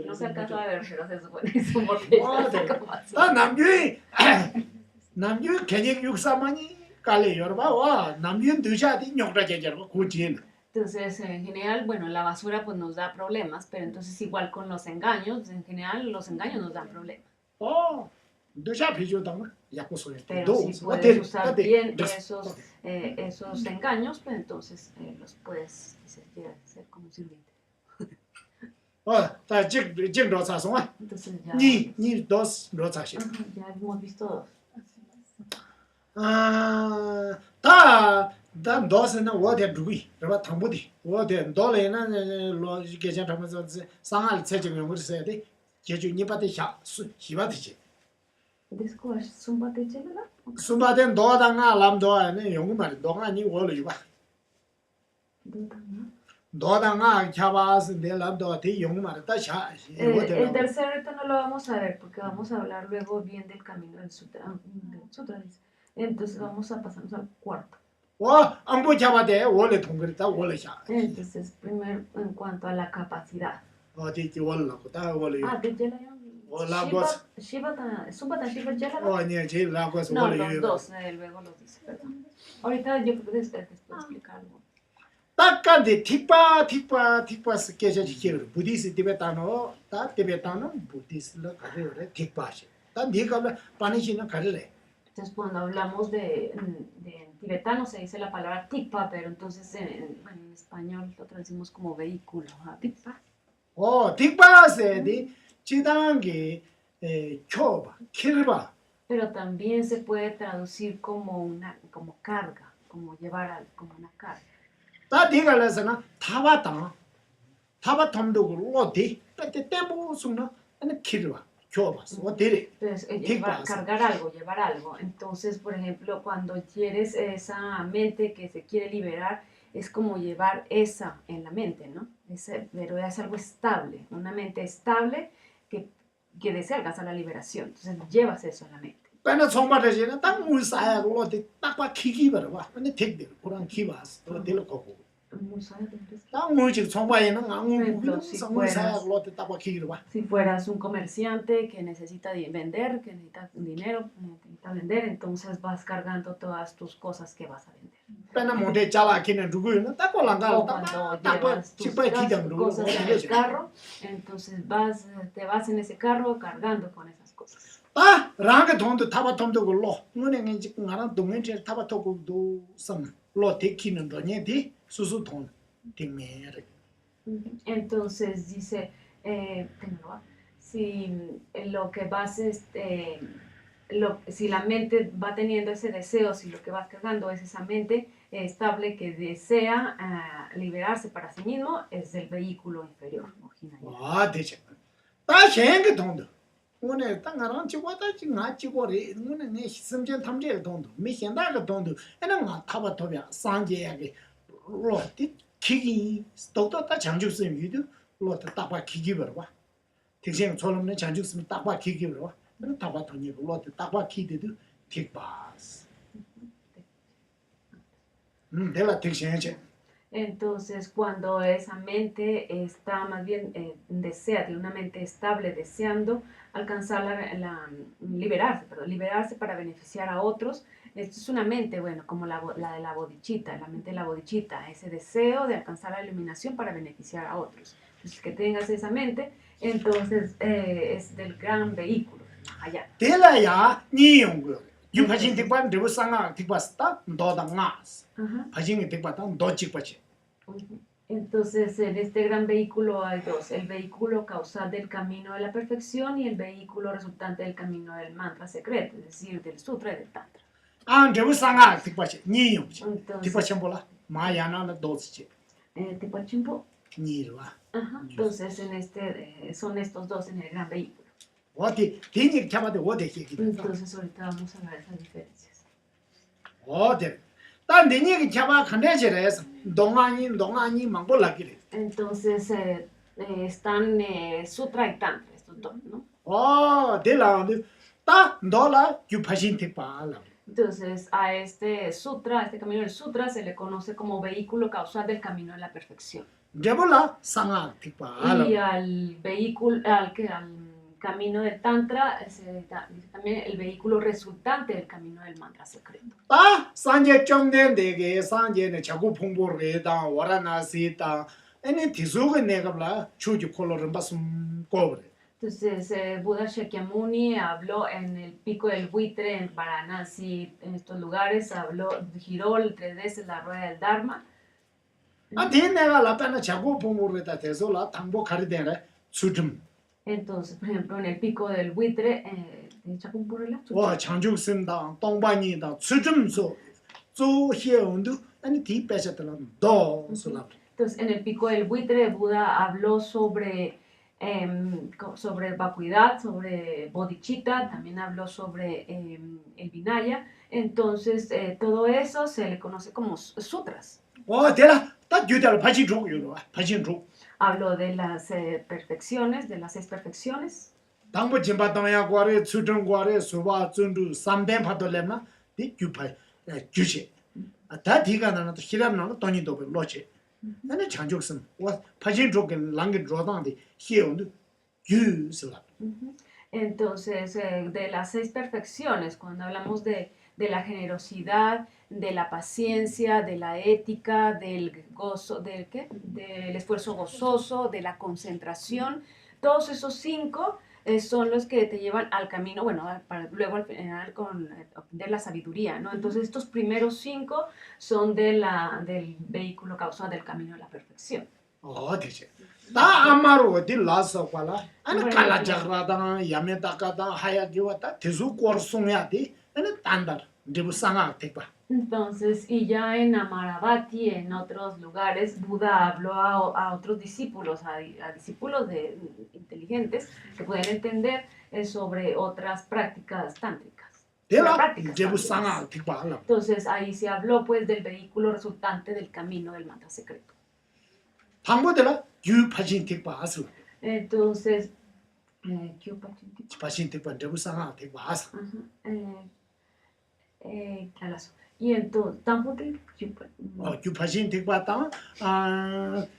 No se alcanza a ver, pero se supone que es un botella. Entonces, en general, bueno, la basura pues nos da problemas, pero entonces igual con los engaños, en general los engaños nos dan problemas. Ducha pillo dama, ya pues soy. Pero si puedes usar bien esos engaños, pues entonces los puedes llegar a ser como sirviente. Entonces ya, ni dos ya hemos visto dos. 다 도스는 어디 두기 그러다 당부디 어디 돌에는 로 계산하면서 상할 체증을 그랬어야 돼 제주 니바데 샤 히바디지 Después, zumba te chela. 수바된 도당아 람도아네 영구말 동안이 원래 봐 도당아 캬바스 데 람도아티 영구말 다샤 El tercer reto no lo vamos a ver porque vamos a hablar luego bien del camino del sutra. Dice. Entonces vamos a pasarnos al cuarto. 안보 캬바데 원래 동그랬다 원래 샤 Entonces, primero en cuanto a la capacidad. 어디 원라고 다 원래 De chela ya. Zumba Shiva chela. 아니 제일 라고서 No, 원래 los dos, luego los dice, perdón. Ahorita yo creo que después explicar algo. 딱간데 틱바 스케줄 지키를 부디스 티베타노 다 티베타노 부디스로 가르래 틱바시 다 네가 파니시나 가르래 Entonces, cuando hablamos de tibetano se dice la palabra tikpa, pero entonces en español lo traducimos como vehículo. Tikpa. 틱바세디 지단게 쿄바 킬바 Pero también se puede traducir como carga, como llevar algo, como una carga. 다 네가라서나 타바 톰도 어디 때때보 숨나 아니 킬바 쿄바스 어디래 Entonces, llevar algo. Entonces, por ejemplo, cuando quieres esa mente que se quiere liberar, es como llevar esa en la mente, ¿no? Pero es algo estable, una mente estable que desea alcanzar la liberación. Entonces, llevas eso en la mente. 빼나 총바르지나 딱 물사야고 어디 딱봐 키기버려 봐 근데 택들 그런 키바스 어디로 거고 딱 물지 총바에는 아무 물사야고 어디 딱봐 키기로 봐 Si fueras un comerciante que necesita vender, que necesita dinero, necesita vender, entonces vas cargando todas tus cosas que vas a vender. 빼나 못해 잘라키는 누구는 딱 올라가 O cuando llevas tus cosas en el carro, entonces te vas en ese carro cargando con esas cosas. 라가 돈도 타바톰도 걸로 문행에 지금 나랑 동행제 타바토고도 섬로 데키는 돈이디 수수 돈 딩메르 Entonces dice, si lo que vas, si la mente va teniendo ese deseo, si lo que vas cargando es esa mente estable que desea liberarse para sí mismo, es el vehículo inferior. 되죠 다 돈도 오늘 땅아랑 찍고다 지금 찍고래 오늘 내 심전 탐제 돈도 미현다가 돈도 에는 타바토비야 상제야게 로티 키기 또또다 장주스님 유도 로트 딱봐 키기 버봐 택생 처럼네 장주스님 딱봐 키기 버봐 너 타바토니 로트 딱봐 키데도 틱바스 내가 택생이지 Entonces, cuando esa mente está más bien tiene una mente estable, deseando alcanzar liberarse para beneficiar a otros, esto es una mente, bueno, como la de la bodhicitta, la mente de la bodhicitta, ese deseo de alcanzar la iluminación para beneficiar a otros. Entonces, que tengas esa mente, entonces es del gran vehículo, allá. 될라야 니용고 유파진 틱반 되고 상아 틱바스다 너당나스 파진이 틱바다 너 찍바지 Entonces, en este gran vehículo hay dos, el vehículo causal del camino de la perfección y el vehículo resultante del camino del mantra secreto, es decir, del sutra y del tantra. 되고 상아 틱바지 니용지 Entonces, 틱바지 몰라 마야나나 도스지 tipo chimpo. 니르와 Entonces, son estos dos en el gran vehículo. 어디 대니 잡아도 어디 얘기다 Entonces, ahorita vamos a ver esas diferencias. 어디 딴 대니 잡아 간대지래서 동안이 망볼라기래 Entonces, están sutra y tantra, estos dos, ¿no? 될라는데 딱 너라 유파신 틱바라 Entonces, a este sutra, a este camino del sutra, se le conoce como vehículo causal del camino de la perfección. 제볼라 상아 틱바라 Y al vehículo, al camino del tantra, dice también el vehículo resultante del camino del mantra secreto. 산제 정된데게 산제네 자꾸 풍보르다 와라나시다 아니 디속은 내가블라 추주 콜로를 봤음 거브레 Entonces, Buda Shakyamuni habló en el Pico del Buitre, en Varanasi, en estos lugares, giró 3 veces la rueda del Dharma. 내가 라빠나 자고 봉고르다 돼서라 당보 가리되네 수tum Entonces, por ejemplo, en el Pico del Buitre, ¿de Chacumpurela? 와 장죽선다 동반이다 수tum소 조희운도 아니 뒤배셨더라 도솔라 Entonces, en el Pico del Buitre, Buda habló sobre vacuidad, sobre bodhicitta, también habló sobre el Vinaya. Entonces, todo eso se le conoce como sutras. 와 대라 딱 유대로 파진족 유로 파진족 Habló de las perfecciones, de las 6 perfecciones. 당보 진바동야 과레 수tum 과레 수바 준두 삼벤 파돌레나 디 규파 규시 다 디가 나는 히람나는 돈이도 로체 나는 장죽선 와 파진족은 랑게 조당데 희운도 유슬라 Entonces, de las 6 perfecciones, cuando hablamos de la generosidad, de la paciencia, de la ética, del gozo, del esfuerzo gozoso, de la concentración, todos esos 5 son los que te llevan al camino, bueno, para luego al final obtener la sabiduría, ¿no? Entonces, estos primeros 5 son del vehículo causal del camino de la perfección. 되지 나 아마로 어디 라서 관라 아니 칼라자라다 야메다가다 하야기 왔다 대수 고르송야 돼 아니 단다 리부상아 택바 Entonces, y ya en Amaravati, en otros lugares, Buda habló a otros discípulos, a discípulos inteligentes que pueden entender sobre otras prácticas tántricas. 대라 리부상아 택바 알라 Entonces, ahí se habló pues del vehículo resultante del camino del mantra secreto. 당보들라 유파진 택바 아슬 Entonces, 파신 택바 리부상아 택바 아슬 alazo. Y entonces, tampoco 유파신 택바 땅아너니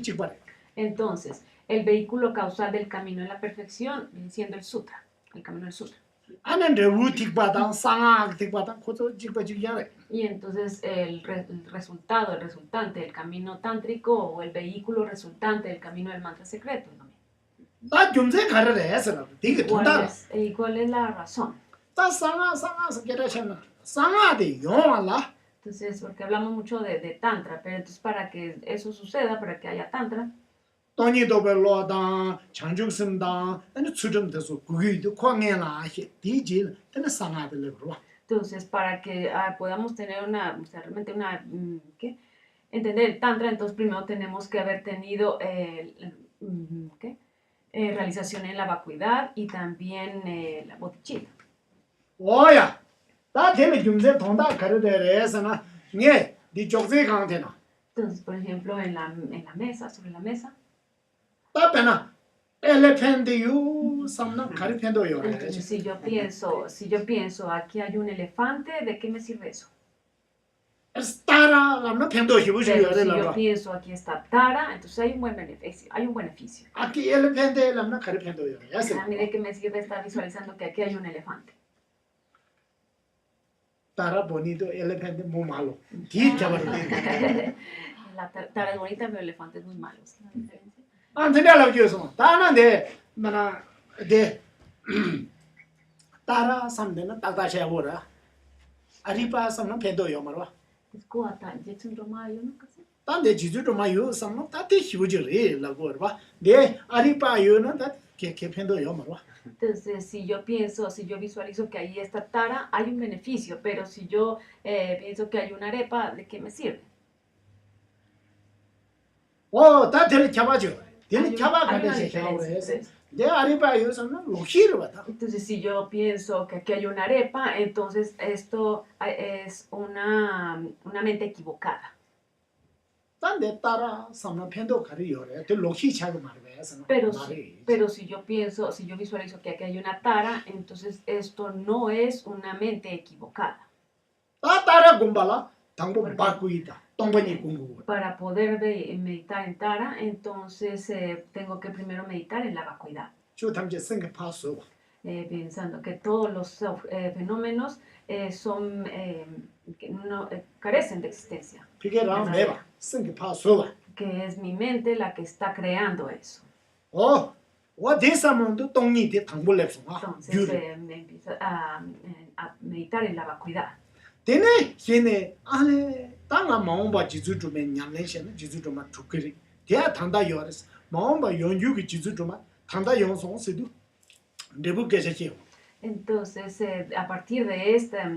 찍바 Entonces, el vehículo causal del camino de la perfección viene siendo el sutra, el camino del sutra. 아는 레우 택바 땅 상아 택바 땅 코도 찍바 찍야래 Y entonces el resultado, el resultante del camino tántrico o el vehículo resultante del camino del mantra secreto. ¿No? 나 좀세 가르래 해서 되게 돈다 ¿Y cuál es la razón? 다 상아 스케라션 상아데 용알라 Entonces, porque hablamos mucho de tantra, pero entonces para que eso suceda, para que haya tantra, 돈이도 별로다 장죽선다 아니 추점돼서 그게도 광해나 디질 때는 상아들 그러 entonces para que podamos tener realmente ¿qué? Entender el tantra, entonces primero tenemos que haber tenido realización en la vacuidad y también la bodhicitta. 오야 다 되면 좀세 돈다 가르래서나 네 쪽세 강테나 Entonces, por ejemplo, en la mesa, sobre la mesa, 답변아 엘레펜트유 삼나 가르펜도요 entonces si yo pienso, aquí hay un elefante, ¿de qué me sirve eso? 스타라 남나 펜도 Pero si yo 히부시요래라 pienso, aquí está Tara, entonces hay un buen beneficio. 아키 엘레펜트 남나 가르펜도요 A mí de qué me sirve estar visualizando que aquí hay un elefante. 따라 보니도 엘레펜트 무말로 디자버리 La Tara es bonita, pero el elefante es muy malo. 안테냐라 교수 다나데 나나 데 따라 삼데는 딱다셔 보라 아리파 삼나 펜도요 말와 Es Kuata, Jetson Roma, yo nunca sé. 단데 지주도 마요 삼나 따테 히부지리 라고 봐. 네 아리파요는 다 개편도요 말와. Entonces, si yo visualizo que ahí está Tara, hay un beneficio, pero si yo pienso que hay una arepa, ¿de qué me sirve? 따테를 잡아줘. 얘는 Hay 잡아 una 가듯이 diferencia. 해오래 해서. 네 아리파요 삼나 로히를 받아. Entonces, si yo pienso que aquí hay una arepa, entonces esto es una mente equivocada. 단데 따라 삼나 펜도 가리요래. 그 로히 차고 말해서. Pero si yo visualizo que aquí hay una Tara, entonces esto no es una mente equivocada. 따라 공발라 당부 받고 있다. 동반이 공부. Para poder meditar en Tara, entonces tengo que primero meditar en la vacuidad, 저 담제 생각하소. pensando que todos los fenómenos son que no carecen de existencia, 그게랑 매봐. 생각하소. que es mi mente la que está creando eso. 와 대사몬도 동니데 당불랩송아 Entonces 유리 me empieza a meditar en la vacuidad. 데네 걔네 안에 땅아 마음바 지주주면 냠내셔는 지주주만 두그리 대야 당다 요레스 마음바 연유기 지주주만 당다 용송세도 내부께서지요. Entonces, a partir de esta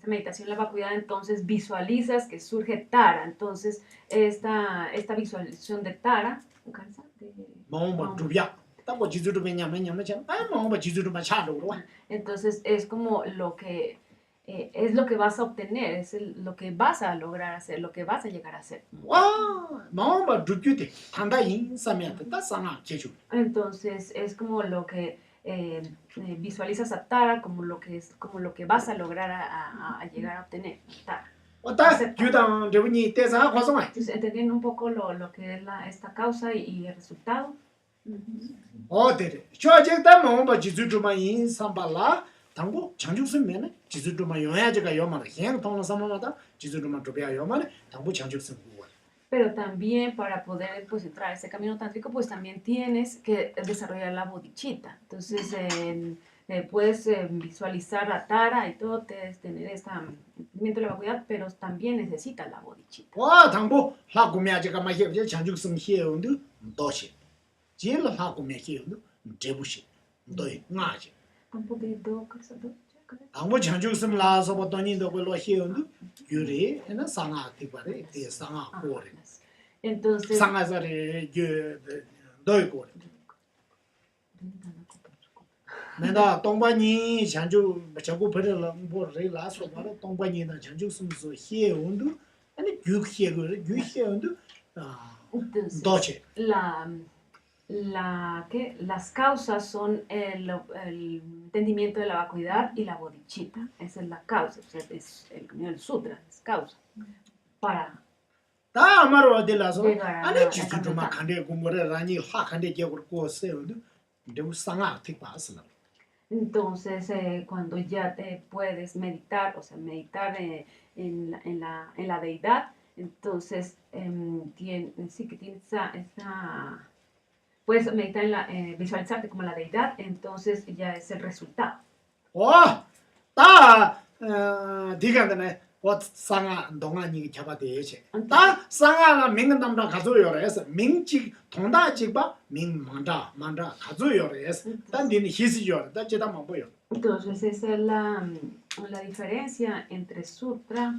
meditación, la vacuidad, entonces visualizas que surge Tara. Entonces, esta visualización de Tara, ¿cansa? 마음바 두비야. 땅고 지주주면 냠내냠내잖아. 아 마음바 지주주만 차로 와. Entonces, es como es lo que vas a obtener, lo que vas a lograr hacer, lo que vas a llegar a hacer. 와 마음바 두규데 당다 인사면 다 상아 제주. Entonces, es como lo que visualizas a Tara como lo que vas a lograr a llegar a obtener. Tara. 왔다 규당 저분이 대사 과송아. Entonces, entendiendo un poco lo que es esta causa y el resultado. 어데레 쇼아제다 마음바 지주주만 인삼발라 당고 장죽선면에 지주주만 영야제가 요만에 그냥 통는 삼마다 지주주만 도비야 요만에 당고 장죽선 구원. Pero también para poder pues, entrar a ese camino tántrico, pues también tienes que desarrollar la bodhicitta. Entonces, puedes visualizar a Tara y todo, tener este entendimiento de la vacuidad, pero también necesitas la bodhicitta. 와 당고 하고미야제가 마히에 장죽선 히에온도 도시. 제일 하고미야 히에온도 제부시. 너희 나지. Un poquito, ¿qué? 당고 장죽선 라서 보더니도 걸로 히에온도 유리 에나 상아 티바레 티 상아 고레. Entonces, 상아자레 너희 고레. 내가 동반이 장주 자고 버려라 뭐래 라서 바로 동반이나 장주 숨서 히에온도 아니 규히에고 규히에온도 아 entonces 도체 las causas son el entendimiento de la vacuidad y la bodhicitta. Esa es la causa, o sea, es el camino del sutra, es causa. Para 다 아마로 어디라서 llegar a 아니 la 지주도마 칸데 고모레 라니 하 칸데 개고 고세온도 데우 상아 틱바스나 Entonces, cuando ya te puedes meditar, o sea, meditar en la deidad, entonces sí que tienes puedes meditar visualizarte como la deidad, entonces ya es el resultado. 와다 디간데 와 상아 동안이 잡아대체 다 상아가 민간담다 가져요래서 민지 동다지바 민만다 만다 가져요래서 단디는 희시요 다 제다만 보여. Entonces, esa es la diferencia entre sutra,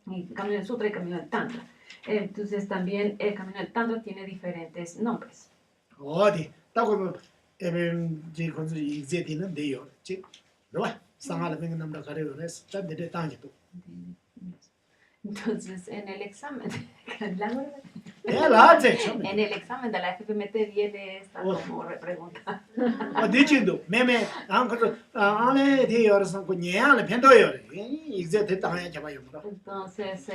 y camino del sutra y camino del tantra. Entonces, también el camino del tantra tiene diferentes nombres. 어디 따고 에벤지 건수 이제디는 돼요. 즉 너와 상아를 민간담다 가려요래서 단디를 당기도. Entonces, en el examen, en el examen de la FPMT viene esta como pregunta. 어디진도 매매 안 그래도 안에 돼요래서 그 녀안에 편도요. 이제 됐다면 잡아요. Entonces,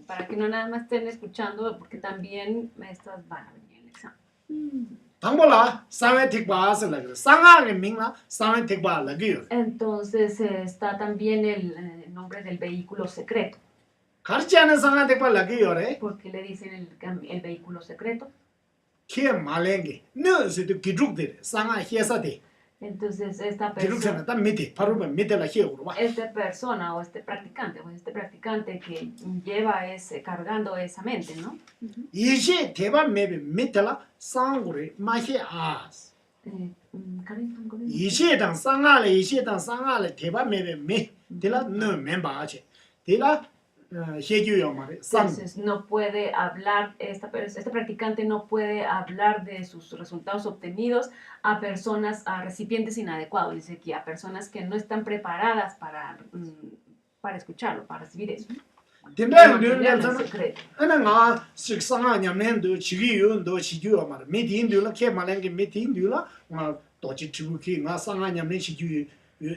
para que no nada más estén escuchando, porque también estas van a venir en el examen. 당볼라 상회 택바스라 그래. 상하게 민나 상회 택바라 그요. Entonces, está también el nombre del vehículo secreto. 가르치 않은 상하 택바라 그요래. ¿Por qué le dicen el vehículo secreto? 키 말랭게 너스도 기죽들 상하 히에사데. Entonces, esta 기죽잖아. 다 밑에 바로 밑에라 히에고 봐. esta persona o este practicante que lleva cargando esa mente, ¿no? 이시 대반 매비 밑에라 상고리 마히 아스. 이시당 상하래 이시당 상하래 대반 매비 미 데라 너 멤버아체. 데라 해주요 말에 상. Entonces, no puede hablar, este practicante no puede hablar de sus resultados obtenidos a recipientes inadecuados, dice aquí, a personas que no están preparadas para escucharlo, para recibir eso. 된다는 Mantener 데는 el secreto. 하나가 식상아 냠nen도 지기요도 지기요 말 미딘도라 케 말랭게 미딘도라 도지 지구키 나 상아 냠nen 지기요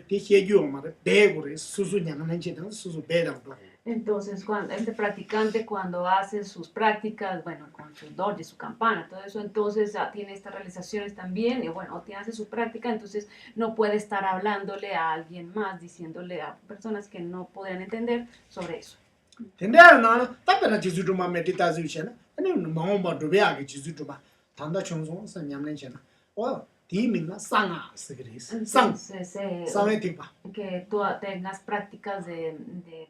대해주요 말 대고래 수수 냠nen 제단 수수 배당도. Entonces, este practicante cuando hace sus prácticas, bueno, con su doji, su campana, todo eso, entonces tiene estas realizaciones también, y bueno, hace su práctica, entonces no puede estar hablándole a alguien más, diciéndole a personas que no podrían entender sobre eso. 된다는 나는 답변을 지주도만 메디타지잖아. 아니 마음만 도배하게 지주도만 단다 청송 냠nen잖아. 디민나 상아 스그리스 상 Entonces, 상에 띵바 que tú tengas prácticas de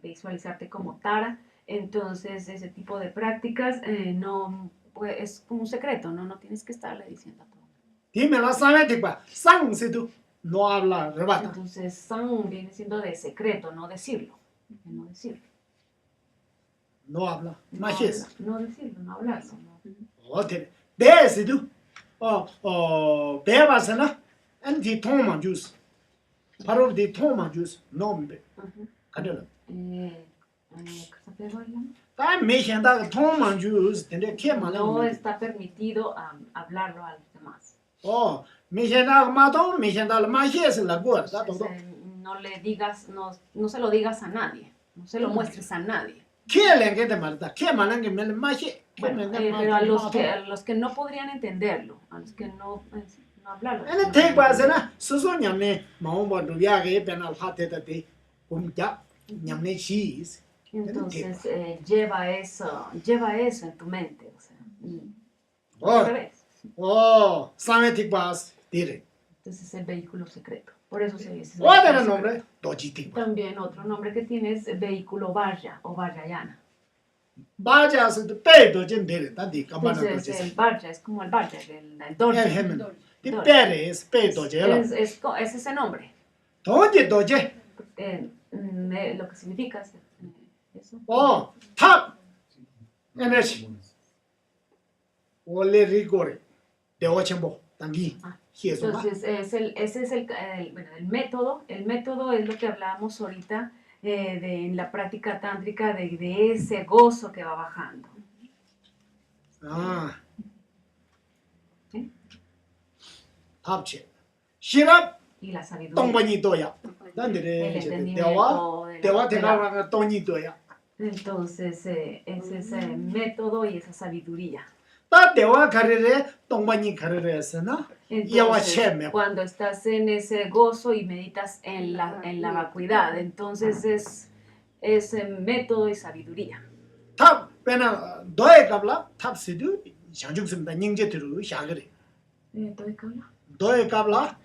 visualizarte como Tara, entonces ese tipo de prácticas no pues, es un secreto, ¿no? No tienes que estarle diciendo a todo. 디민나 상에 띵바 상세도 no habla rebata Entonces, San viene siendo de secreto, no decirlo. De no decirlo. no habla No, 마시스 no decirlo, no hablarlo. No. 어때 베스도 베바스나 안디 토마 주스 바로 디 토마 주스 nombre Ujú. 가들라 ¿Qué se pegó el 다 메현다 토마 주스 근데 케마나 No está permitido hablarlo a los demás. 메현다 마도 메현다 마시스 라고 Entonces, 다도 no le digas, no se lo digas a nadie, no se lo muestres a nadie. 케랭게데 말다 케마랑게 멜 마시 Bueno, pero a los que no podrían entenderlo, a los que no hablarlo. ene 테이바스나 수소냠네 마음바도 야게 베날 하테다데 봄자 냠네 치즈 Entonces, lleva eso en tu mente. O sea, 어 otra vez. 사메틱바스 디레 Entonces, es el vehículo secreto. Por eso se dice. 어데는 nombre 도지틱바 También otro nombre que tiene es vehículo Vajra o Vajrayana. 바자스도 빼도 좀 데레 다디 까마나 Entonces, 도지 el Vajra es como el Vajra, el Dorje. 헤멘 디 빼레스 빼도 제라 Es ese nombre. 도지 도제 Lo que significa es, eso. 탑 에너지 원래 리고레 대화첨보 단기 히에소바 Entonces, ese es bueno, el método. El método es lo que hablábamos ahorita en la práctica tántrica de ese gozo que va bajando. 탑체 시랍 Y la sabiduría. 똥바니 도야 El 단데레 entendimiento 대화 de la- 대화가 똥이 도야 Entonces, es ese método y esa sabiduría. 다 대화 가르레 똥바니 가르레스나 야와 Entonces, 체메 cuando estás en ese gozo y meditas en la vacuidad, entonces es ese método y sabiduría. 탑 베나 도에 갑라 탑스도 장죽습니다 닝제트로 샤그레 ¿Todo qué habla? 도에 갑라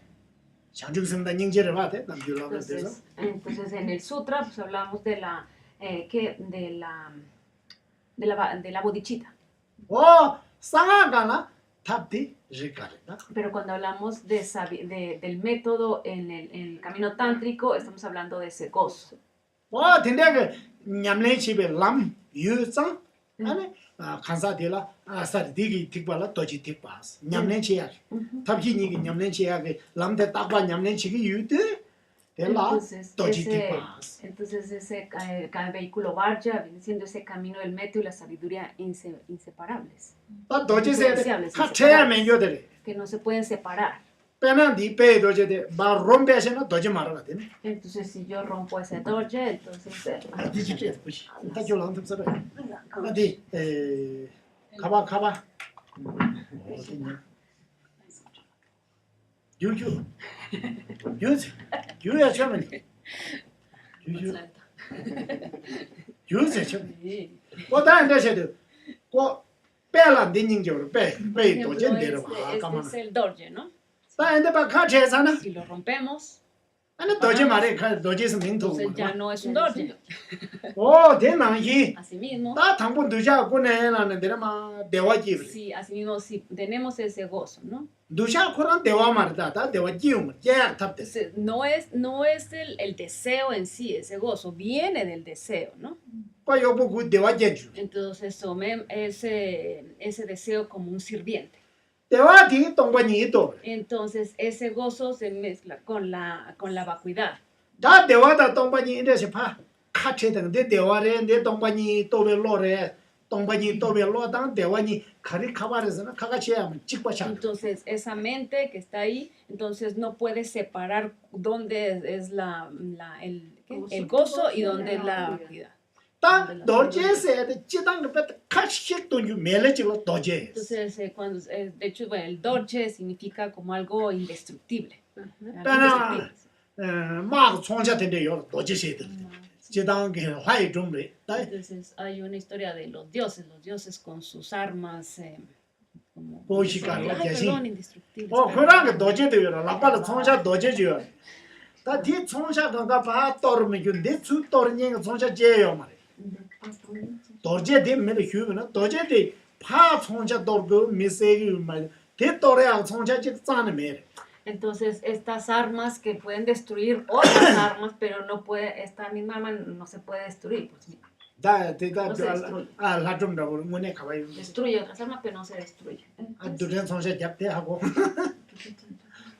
장죽습니다 닝제를 봐대 남줄라고 돼서 Entonces, en el sutra pues hablamos de la bodhicitta. 상아가나 탑디 리카르다 Pero cuando hablamos del método en el camino tántrico, estamos hablando de ese gozo. 근데 냠레 집에 람 유상 아니 간사딜라 아사디기 틱발라 도지 틱바스 냠레 치야 탑히니기 냠레 치야게 람데 딱바 냠레 치기 유드 델라 Entonces, 도지 틱바스 ese vehículo Vajra viene siendo ese camino del método y la sabiduría inseparables, 다 도지세 카체야면 요데레 que no se pueden separar. 페난디 페도제데 바 롬베세나 도지 마라가 되네 Entonces, si yo rompo ese dorje, entonces... 디지케 부시 다 졸랑 탑서베 어디 가봐 어디냐 유유 유야 처음에 유세 처음 뭐다 데세도 고 빼라 닌닝죠 빼 도제 데려 봐 Este 까만 es el dorje, ¿no? 다 엔데 바 카체사나 Si lo rompemos, 아니 도제 말에 카 도제스 민토 entonces ya no es un dorje. 대망이 Asimismo, 다 당분 두샤 고네라는 데라마 대화지 asimismo, si tenemos ese gozo, ¿no? 두샤 코란 대화 말다 다 대화지 야 탑데 Entonces, no es el deseo en sí, ese gozo, viene del deseo, ¿no? 거 보고 대화지 Entonces, tome ese deseo como un sirviente. 대화지 동반이 또 Entonces, ese gozo se mezcla con la vacuidad. 다 대화다 동반이 이래서 파 카체등데 대화래 내 동반이 또벨로래 동반이 또벨로당 대화니 카리 카바르스나 카가치야면 찍바샤 Entonces, esa mente que está ahí, entonces no puede separar dónde es el gozo y dónde es la vacuidad. 다 도제세 지당 그 카식 돈주 멜레지로 도제 Entonces, de hecho, bueno, el dorje significa como algo indestructible. Algo Pero- indestructible. 막 총자된데 요 도제세들 지당 그 화이 좀래 다 Entonces, hay una historia de los dioses con sus armas como... 보시가 Ay, 야지 perdón, indestructibles. 그런 게 도제되요 라빠를 총자 도제죠 다뒤 총자가 봐 떨면 근데 수 떨는 거 총자 제요 말이야 도제되면 휴는 도제돼 파 총자 떨고 미세기 말 대떨어야 총자 찍자는 말 Entonces, estas armas que pueden destruir otras armas, pero no puede, esta misma arma no se puede destruir. Pues, 다 대다 No se destruye. 라좀 더 문에 가봐요 destruye otras armas, pero no se destruye. 두전 총자 잡대 하고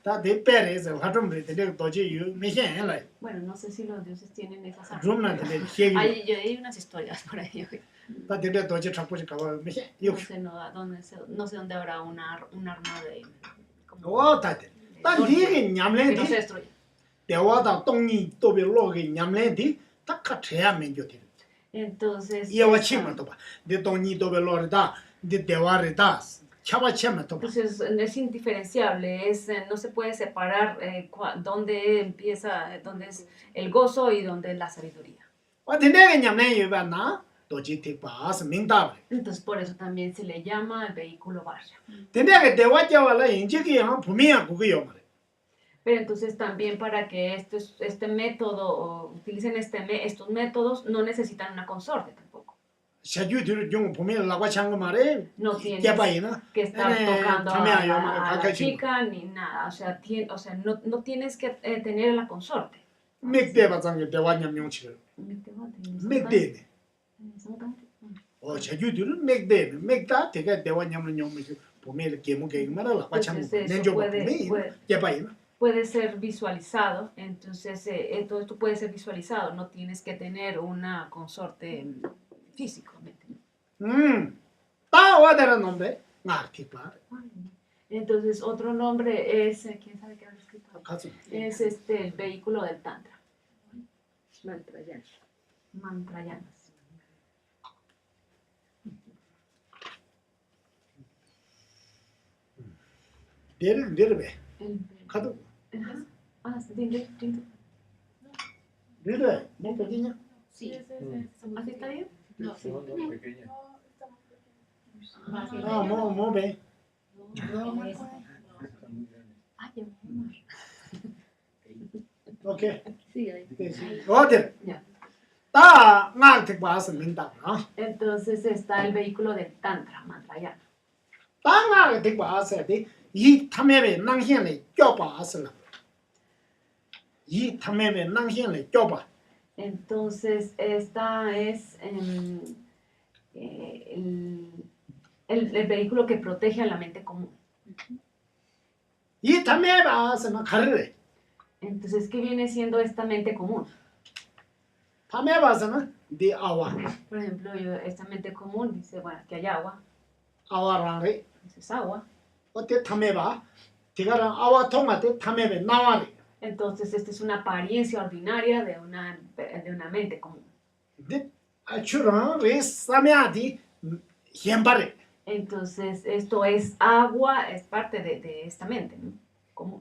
다 대패에서 라좀 되게 도제요 미hé라 Bueno, no sé si los dioses tienen esas armas. 좀만 되게 얘기 Hay unas historias por ahí. 다 되게 도제 잡고지 가봐 미해 No sé, no sé dónde habrá un arma de... como 오 다들 다 de 니게 que no se 냠래디 destruye. 대화다 똥이 또베 로게 냠래디 딱 같아야 면조들 Entonces, 이와 esta- 치면 또봐 내 똥이 또베 로르다 내 대화르다 차바 치면 또봐 pues es indiferenciable, no se puede separar dónde empieza, dónde es el gozo y dónde es la sabiduría. 어디 내가 냠래 유바나 도지 택바스 민답 Entonces, por eso también se le llama el vehículo vaya. 내가 대화 자와라 인지기 한 분명한 그거요 말 Pero entonces también para que este método, o utilicen estos métodos, no necesitan una consorte tampoco. 샤주들 용 보면 라고 찬거 말에 No tienes 개바이나 que estar Eh, tocando también a hay una la caca chica ni nada. O sea, no tienes que tener la consorte. 맥대바 장게 대화 냠용치를 맥대네 어 샤주들은 맥대네 맥다 대가 대화 냠는 용미 보면 개무게 말을 라고 찬거 Entonces, eso nen조 puede- 보면 개바이나 puede ser visualizado, entonces todo esto puede ser visualizado, no tienes que tener una consorte físicamente. 다 와다라 놈데 나 티파 Entonces otro nombre es, ¿quién sabe qué habrá escrito? 가서 Es el vehículo del Tantra, Mantrayanas. 내려배 El, 가도 ¿tiene? 내려 뭐 빼기냐 Sí. ¿Así está bien? No, sí. pequeña. 아뭐 배. Ay, ya. 오케이 Sí, ahí. 어디 Ya. 다 나한테 와서 민다 Entonces está el vehículo del Tantra, Mantrayana. 다 나한테 와서 이 탐매에 낭현에 껴봐서 이 탐매에 낭현에 껴봐 Entonces, esta es el vehículo que protege a la mente común. 이 탐매에 와서는 가르래 Entonces, ¿qué viene siendo esta mente común? 탐매에 와서는 네 아와 Por ejemplo, esta mente común dice, bueno, aquí hay agua, 아와랑래 eso es agua. 어때 탐매에 봐 대가랑 아와 통한테 탐매에 나와래 Entonces, esta es una apariencia ordinaria de una mente común. 근데 아추랑 레 사메아디 현바래 Entonces, esto es agua, es parte de esta mente, ¿no? Común.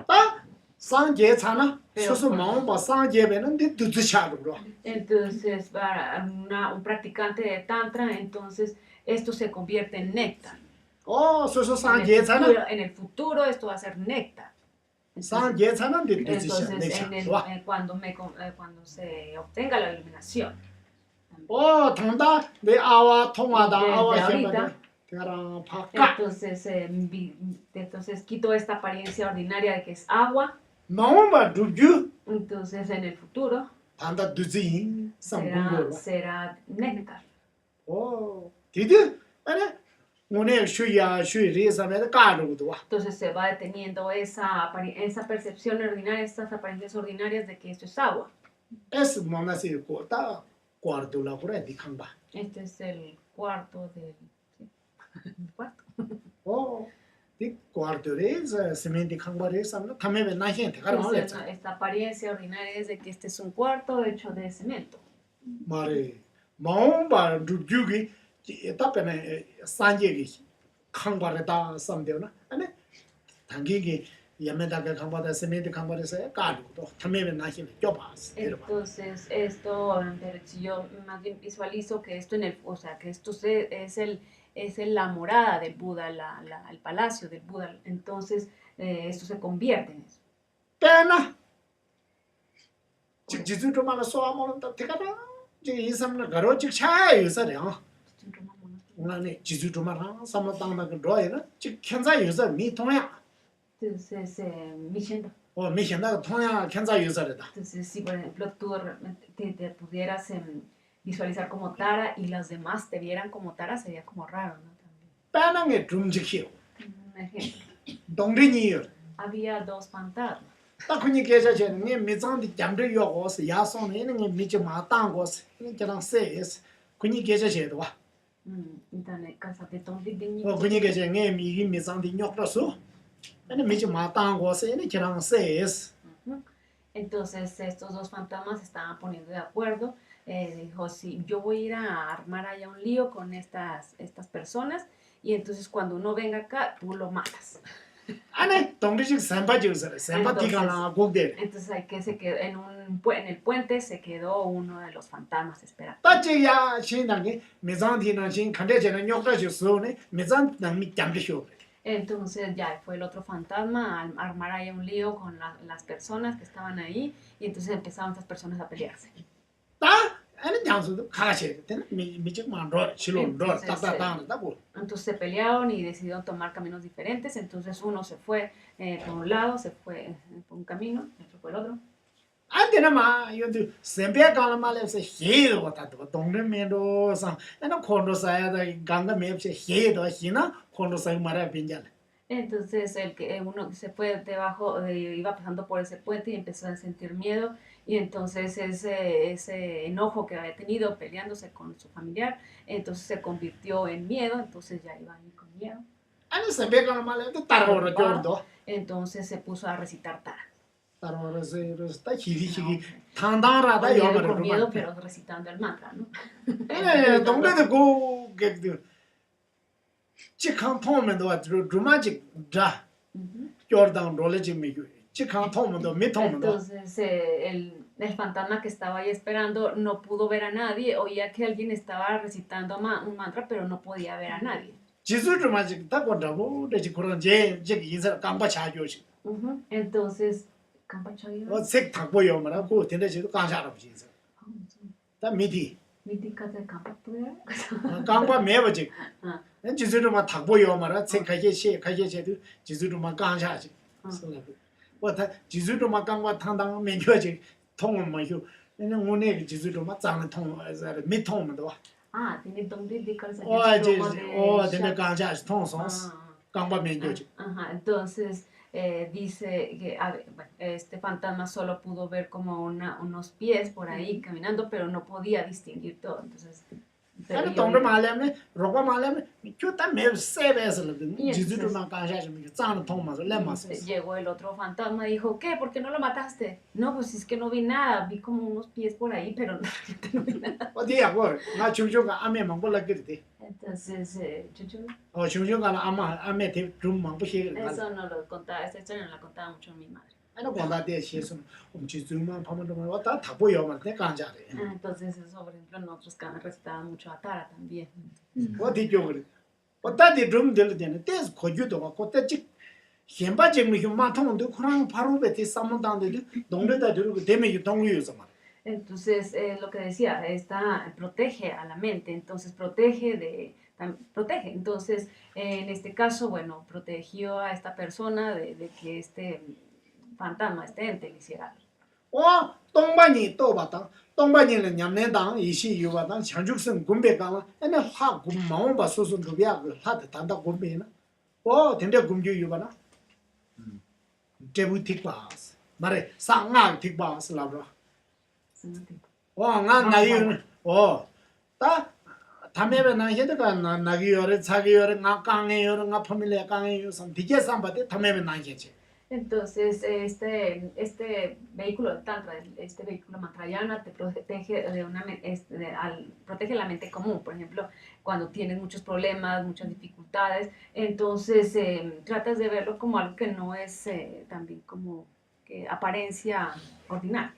다 상계차나 Pero- 소소 마음 봐 상계배는 네 두드샤로 Entonces, para un practicante de Tantra, entonces esto se convierte en néctar. 소소 En el futuro esto va a ser néctar. 상계차는 네 Entonces, 두드샤 cuando se obtenga la iluminación. 당다 내 아와 통하다 Desde 아와 ahorita. 현바다 대가랑 바까 Entonces quito esta apariencia ordinaria de que es agua. 마음바 두주 Entonces, en el futuro 단다 두지 상분고 será néctar. 디디 아니 오늘 슈야 슈리사메다 까르고도 와 Entonces se va deteniendo esa percepción ordinaria, estas apariencias ordinarias de que esto es agua. 에스 모나시 고다 cuartola 그래 디칸바 Este es el cuarto del... ¿sí? El cuarto. 디 cuarto레 세멘디 칸바레 타메베 나히엔 대가랑 Entonces, 할레 esta apariencia ordinaria es de que este es un cuarto hecho de cemento. 말에 마음바 두주기 에타페네 산제기 칸바레다 삼데오나 아니 당기기 야메다가 칸바다 세멘디 칸바레서 까르고도 타메베 나히엔 껴바스 Entonces, esto, si yo más bien visualizo que esto que esto es es la morada del Buda, el palacio del Buda. Entonces, esto se convierte en eso. 빼나 지주 좀 하나 쏘아먹는 다 대가라 이 사람들 가로 즉 차이 있어요 나네 지주 좀 하나 삼았다는 그 로에는 즉 현자 유저 미통야 Entonces, mi gente, 미현다 통야 현자 유저다 entonces, si por ejemplo tú realmente te pudieras visualizar como Tara y los demás te vieran como Tara, sería como raro, ¿no? 빼는 게 좀직해요 Un ejemplo, 동린이요 había dos fantasmas. 딱 그니 계셔지는 게 미장디 잠들 요고서 야송에 있는 게 미지 마땅 곳 그냥 세스 그니 계셔지도 와 Entonces, casa de donde de 그니 계셔 게 미기 미장디 녀크라서 아니 미지 마땅 곳에 있는 그냥 세스 Entonces estos dos fantasmas se estaban poniendo de acuerdo. Dijo, sí, yo voy a ir a armar allá un lío con estas personas y entonces cuando uno venga acá, tú lo matas. 아니 동리식 삼바 주서 삼바 디가나 곡대 Entonces hay que se quedó en el puente se quedó uno de los fantasmas esperando. 따지야 신당에 미장디나 신 칸데제는 녀크라 주서네 미장 남미 잠들쇼 Entonces ya fue el otro fantasma a armar ahí un lío con las personas que estaban ahí y entonces empezaron estas personas a pelearse. 다 아니 장수도 가셔야 되는 미지 만로 실로 로 따따따 따고 Entonces se pelearon y decidieron tomar caminos diferentes. Entonces uno se fue por un lado, se fue por un camino, el otro por el otro. 안 되나 마 이것도 셈베 가는 말에서 해도 왔다도 동네면도 상 나는 콘도사야다 강가 맵시 해도 희나 콘도사이 말아 빈잘 Entonces uno se fue debajo, iba pasando por ese puente y empezó a sentir miedo. Y entonces ese enojo que había tenido peleándose con su familiar, entonces se convirtió en miedo. Entonces ya iba ahí con miedo. 아니 셈베 가는 말에도 따라오러 줘도 Entonces se puso a recitar Tara. 따라오러서 이러다 히리히리 Con 당당하다 miedo, 요마를 con miedo, pero recitando el mantra, ¿no? 예 동네도 고게 직한 통면도 드라마틱 다 jordan rolleji miyu 직한 통면도 미통면도 Entonces el fantasma que estaba ahí esperando no pudo ver a nadie, oía que alguien estaba recitando un mantra, pero no podía ver a nadie. 지수 드라마틱 다 거다고 되지 그런 제 인사 깜바 차교시 Entonces, Campachoyo, 색 탁보여 말아 그 된대지도 강사로 진짜 다 미디 mítica de Campachoyo. 강바 매버지 아. 지수도 막 탁보여 말아 색 가게 제도 지수도 막 강사지 뭐다 지수도 막 강바 당당 매겨지 통은 뭐요 얘는 오늘 지수도 막 장은 통 미통면도 Ah, tiene donde dedicarse a tiene 강사지 통송스 강바 매겨지 Ajá, entonces dice que bueno, este fantasma solo pudo ver como unos pies por ahí caminando, pero no podía distinguir todo. Entonces, 아니 동네 말하면 로가 말하면 교다 매우 세베스를 지주도만 가셔지 짱은 통마서 레마스 llegó el otro fantasma y dijo, ¿qué? ¿Por qué no lo mataste? No, pues es que no vi nada, vi como unos pies por ahí, pero no vi nada. 어디야 나 중중가 아메만 골라 그랬대 Entonces, Chuchu, 중중가 아메 좀만 보시 eso no lo contaba, esta historia no la contaba mucho mi madre. 아니 관다대 시에서 지주만 파면도 왔다 다 보여만 내 간자래 Entonces, eso, por ejemplo, nosotros recitábamos mucho a Tara también. 어디 교그래 어디다 좀 들리잖아 때 거주도 그때 직 현바지 마통도 그랑 바로 베티 삼문당데 동네다 들고 되면 동료여서 말 Entonces, lo que decía, esta protege a la mente, entonces protege. Entonces, en este caso, bueno, protegió a esta persona de que este fantasma, este ente le hiciera algo. 와 동반이 또 봤다 동반이는 냠내당 이시 유바당 장죽선 군배가라 에네 하 군마온 바 소소 누비야 그 하드 단다 군배나 와 된대 군주 유바나 제부틱 바스 말에 상아 틱 바스 라브라 와나 나유 어다 담에베 나 헤드가 나기 요래 자기 요래 나 강에 요래 나 패밀리 강에 요선 디게 삼바데 담에베 나 헤지 Entonces, este vehículo de Tantra, este vehículo mantrayana, te protege protege la mente común. Por ejemplo, cuando tienes muchos problemas, muchas dificultades, entonces tratas de verlo como algo que no es también como que apariencia ordinaria.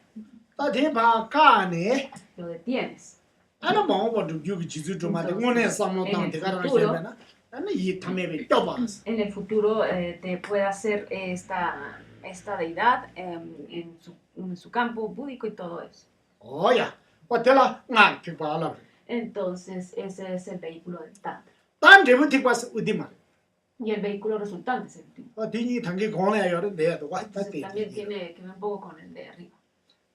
다 대바 가네 Lo detienes. ana mo bo du yu ji zu ma de ngone sam no tan te ga futuro- ra na ana yi tamé be to ba En el futuro te puede hacer esta deidad en su campo búdico y todo eso. oya wa te la nga ti ba la Entonces, ese es el vehículo del Tantra. tan de bu ti kwa u di ma Y el vehículo resultante es el último. di ni thang ge gong le yo de wa ta Entonces, ti también tiene que ver un poco con el de arriba.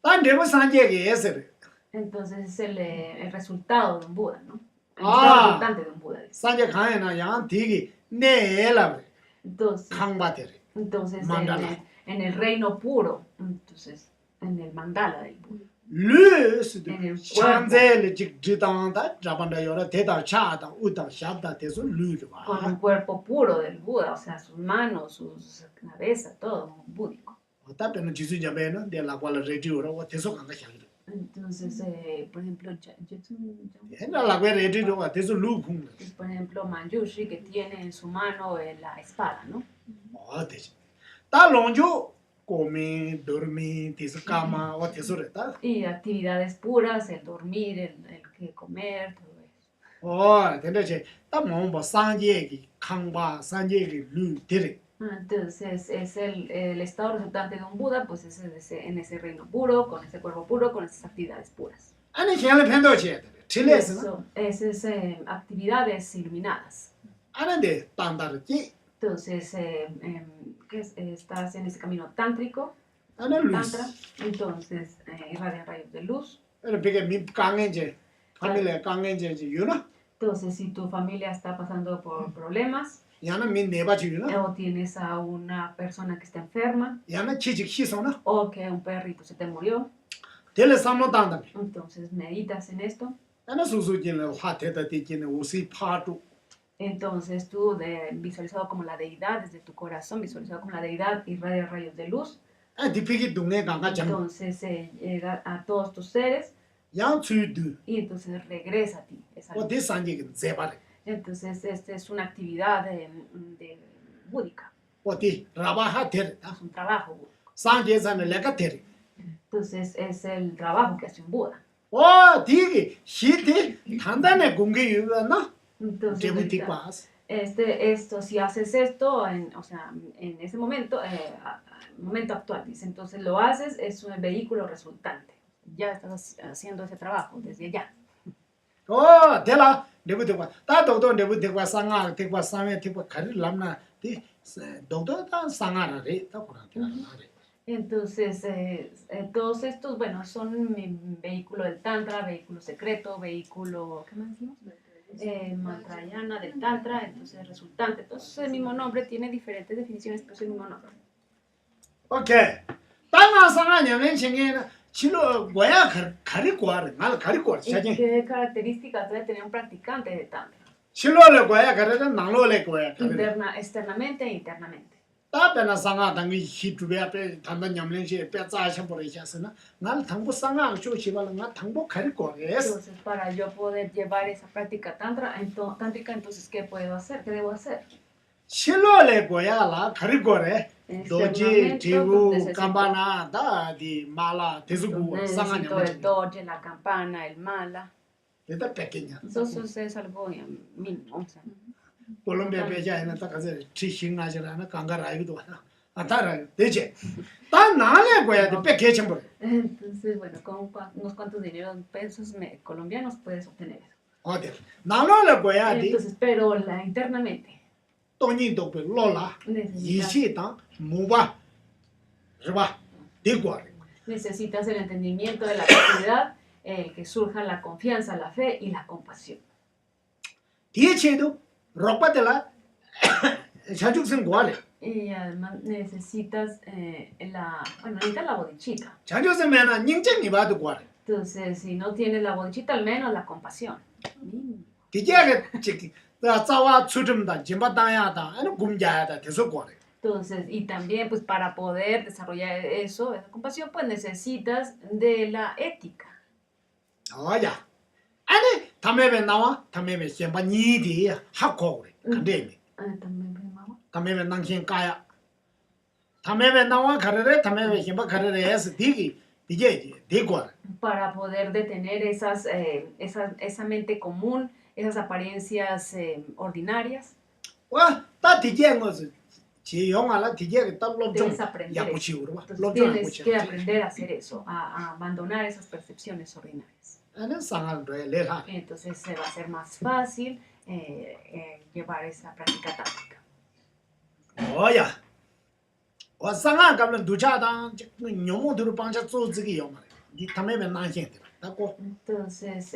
tan de bu san je ge ese Entonces, es el resultado de un Buda, ¿no? El Ah. resultante de un Buda. dice. san je kan na yang ti gi ne la Entonces, khang ba te entonces Mandala. en el reino puro, entonces, en el mandala del Buda. lu su En el chan ze le ji ji dang da ja ban da yo ra te da cha da u da sha da te su lu de Con ba un cuerpo puro del Buda, o sea, sus manos, sus cabeza, todo búdico. ta pe no ji su ja be no de la kwa la re ji ro wa te su kan ga sha Entonces, por ejemplo, Era la guerra de Rio, te su lu kung. pues, por ejemplo, Manjushri, que tiene en su mano la espada, ¿no? Oh, te. Ta long jo come, dormir, te su cama, o te su reta. Y actividades puras, el dormir, el que comer, todo eso. Oh, te le che. Ta mo ba san ye gi kang ba san ye gi lu te. Entonces, es el estado resultante de un Buda, pues es en ese reino puro, con ese cuerpo puro, con esas actividades puras. Ani xian le pen do che. Chile es, ¿no? Eso es actividades iluminadas. Ana de tan dar ji. Entonces, estás en ese camino tántrico, Ana lu. tantra, entonces irradian rayos de luz. Era pege mi kang en je. Familia kang en je you know. Entonces, si tu familia está pasando por problemas Yana min ne ba ji you know. o tienes a una persona que está enferma Yana chi chi hi so na. o que un perrito se te murió, Te le sam no tan da. entonces meditas en esto. Ana su su jin le ha te da ti jin u si pa tu. Entonces tú, visualizado como la deidad, desde tu corazón, visualizado como la deidad, irradia rayos de luz. An ti pege du ne kang ga jam. Entonces llega a todos tus seres Yang chu du. y entonces regresa a ti. esa O luz. te san ye gi ze ba. Entonces esta es una actividad búdica, O te ra ba ha te. es un trabajo búdico. San ye san le ka te. Entonces es el trabajo que hace un Buda. O ti gi hi te tan da ne gung ge yu na. Entonces, De bu ti ahorita, pas. si haces esto, o sea, en ese momento, momento actual, dice, entonces lo haces, es un vehículo resultante. Ya estás haciendo ese trabajo desde allá. O te la de bu te kwa. Ta do do de bu te kwa sang ga te kwa sang me te kwa khari lam na. Ti do do ta sang ga ra re ta ko ra te la na re. Entonces, todos estos, bueno, son mi vehículo del Tantra, vehículo secreto, vehículo, ¿qué más decimos? Mantrayana del Tantra, entonces resultante. Entonces el mismo nombre tiene diferentes definiciones, pero es el mismo nombre. Okay. Ta na sang ga nyam len ching ge na. Chilo go ya khari kwa re. Ngal khari kwa ¿Y cha jin. qué características debe tener un practicante de Tantra? Chilo le go ya khari nang lo le go ya khari. Externamente e internamente. Ta pe na sang ga dang gi hi tu be pe tan da nyam len che pe za sha bo re sha se na. Ngal thang bo sang ga chu chi ba la nga thang bo khari kwa ge es. Entonces, para yo poder llevar esa práctica tántrica, entonces, ¿qué puedo hacer? ¿Qué debo hacer? Chilo le go ya la khari kwa re. Doji, Externamente, Tibu, necesito- Campana, da di Mala, Tesugu, Sanga necesito el Nyama. doge, la campana, el mala. Esta pequeña. Eso es algo mínimo. O sea, Colombia bella en esta casa, Chishin Najara, Kangara, Atara, Deje. Tan nale, güey, de pequeña. entonces, bueno, con unos cuantos dineros, pesos colombianos puedes obtener eso. Joder. Nalo le güey, di Entonces, pero internamente Toñito, pues Lola, necesitas, Yishita, Muba, Reba, Diguare. necesitas el entendimiento de la actividad, el que surja la confianza, la fe y la compasión. Dichedo, Ropa de la Chajuxen Guare. Y además necesitas necesitas la bodichita. Chajuxen Mena, Ninchen Niba de Guare. Entonces, si no tienes la bodichita, al menos la compasión. Dijaga, Chiki, la Zawa Chudumda, Jimbatayada, and Gumjada, Teso Guare. Entonces, y también, pues, para poder desarrollar eso, esa compasión, pues, necesitas de la ética. Oh, ya. Ane, Tamebe Nawa, Tamebe Siemba Nidi, Hakore, Kademi. También, pues, mamá. Tamebe Nankin Kaya. Tamebe Nawa Karere, Tamebe Siemba Karere, S. Digi, 디제 대과 para poder detener esa mente común, esas apariencias ordinarias, 와다 디제 것을 지용하라 디제 답로 좀 debes aprender eso. 야부치우로 봐. Entonces tienes que aprender a hacer eso, a abandonar esas percepciones ordinarias. 아는 상한도에 레라. Entonces se va a hacer más fácil llevar esa práctica táctica. 뭐야? 와 상한 가면 두자당 녀모들을 방자 쪼지기요 말이야. 니 담에면 나한테 나고 Entonces,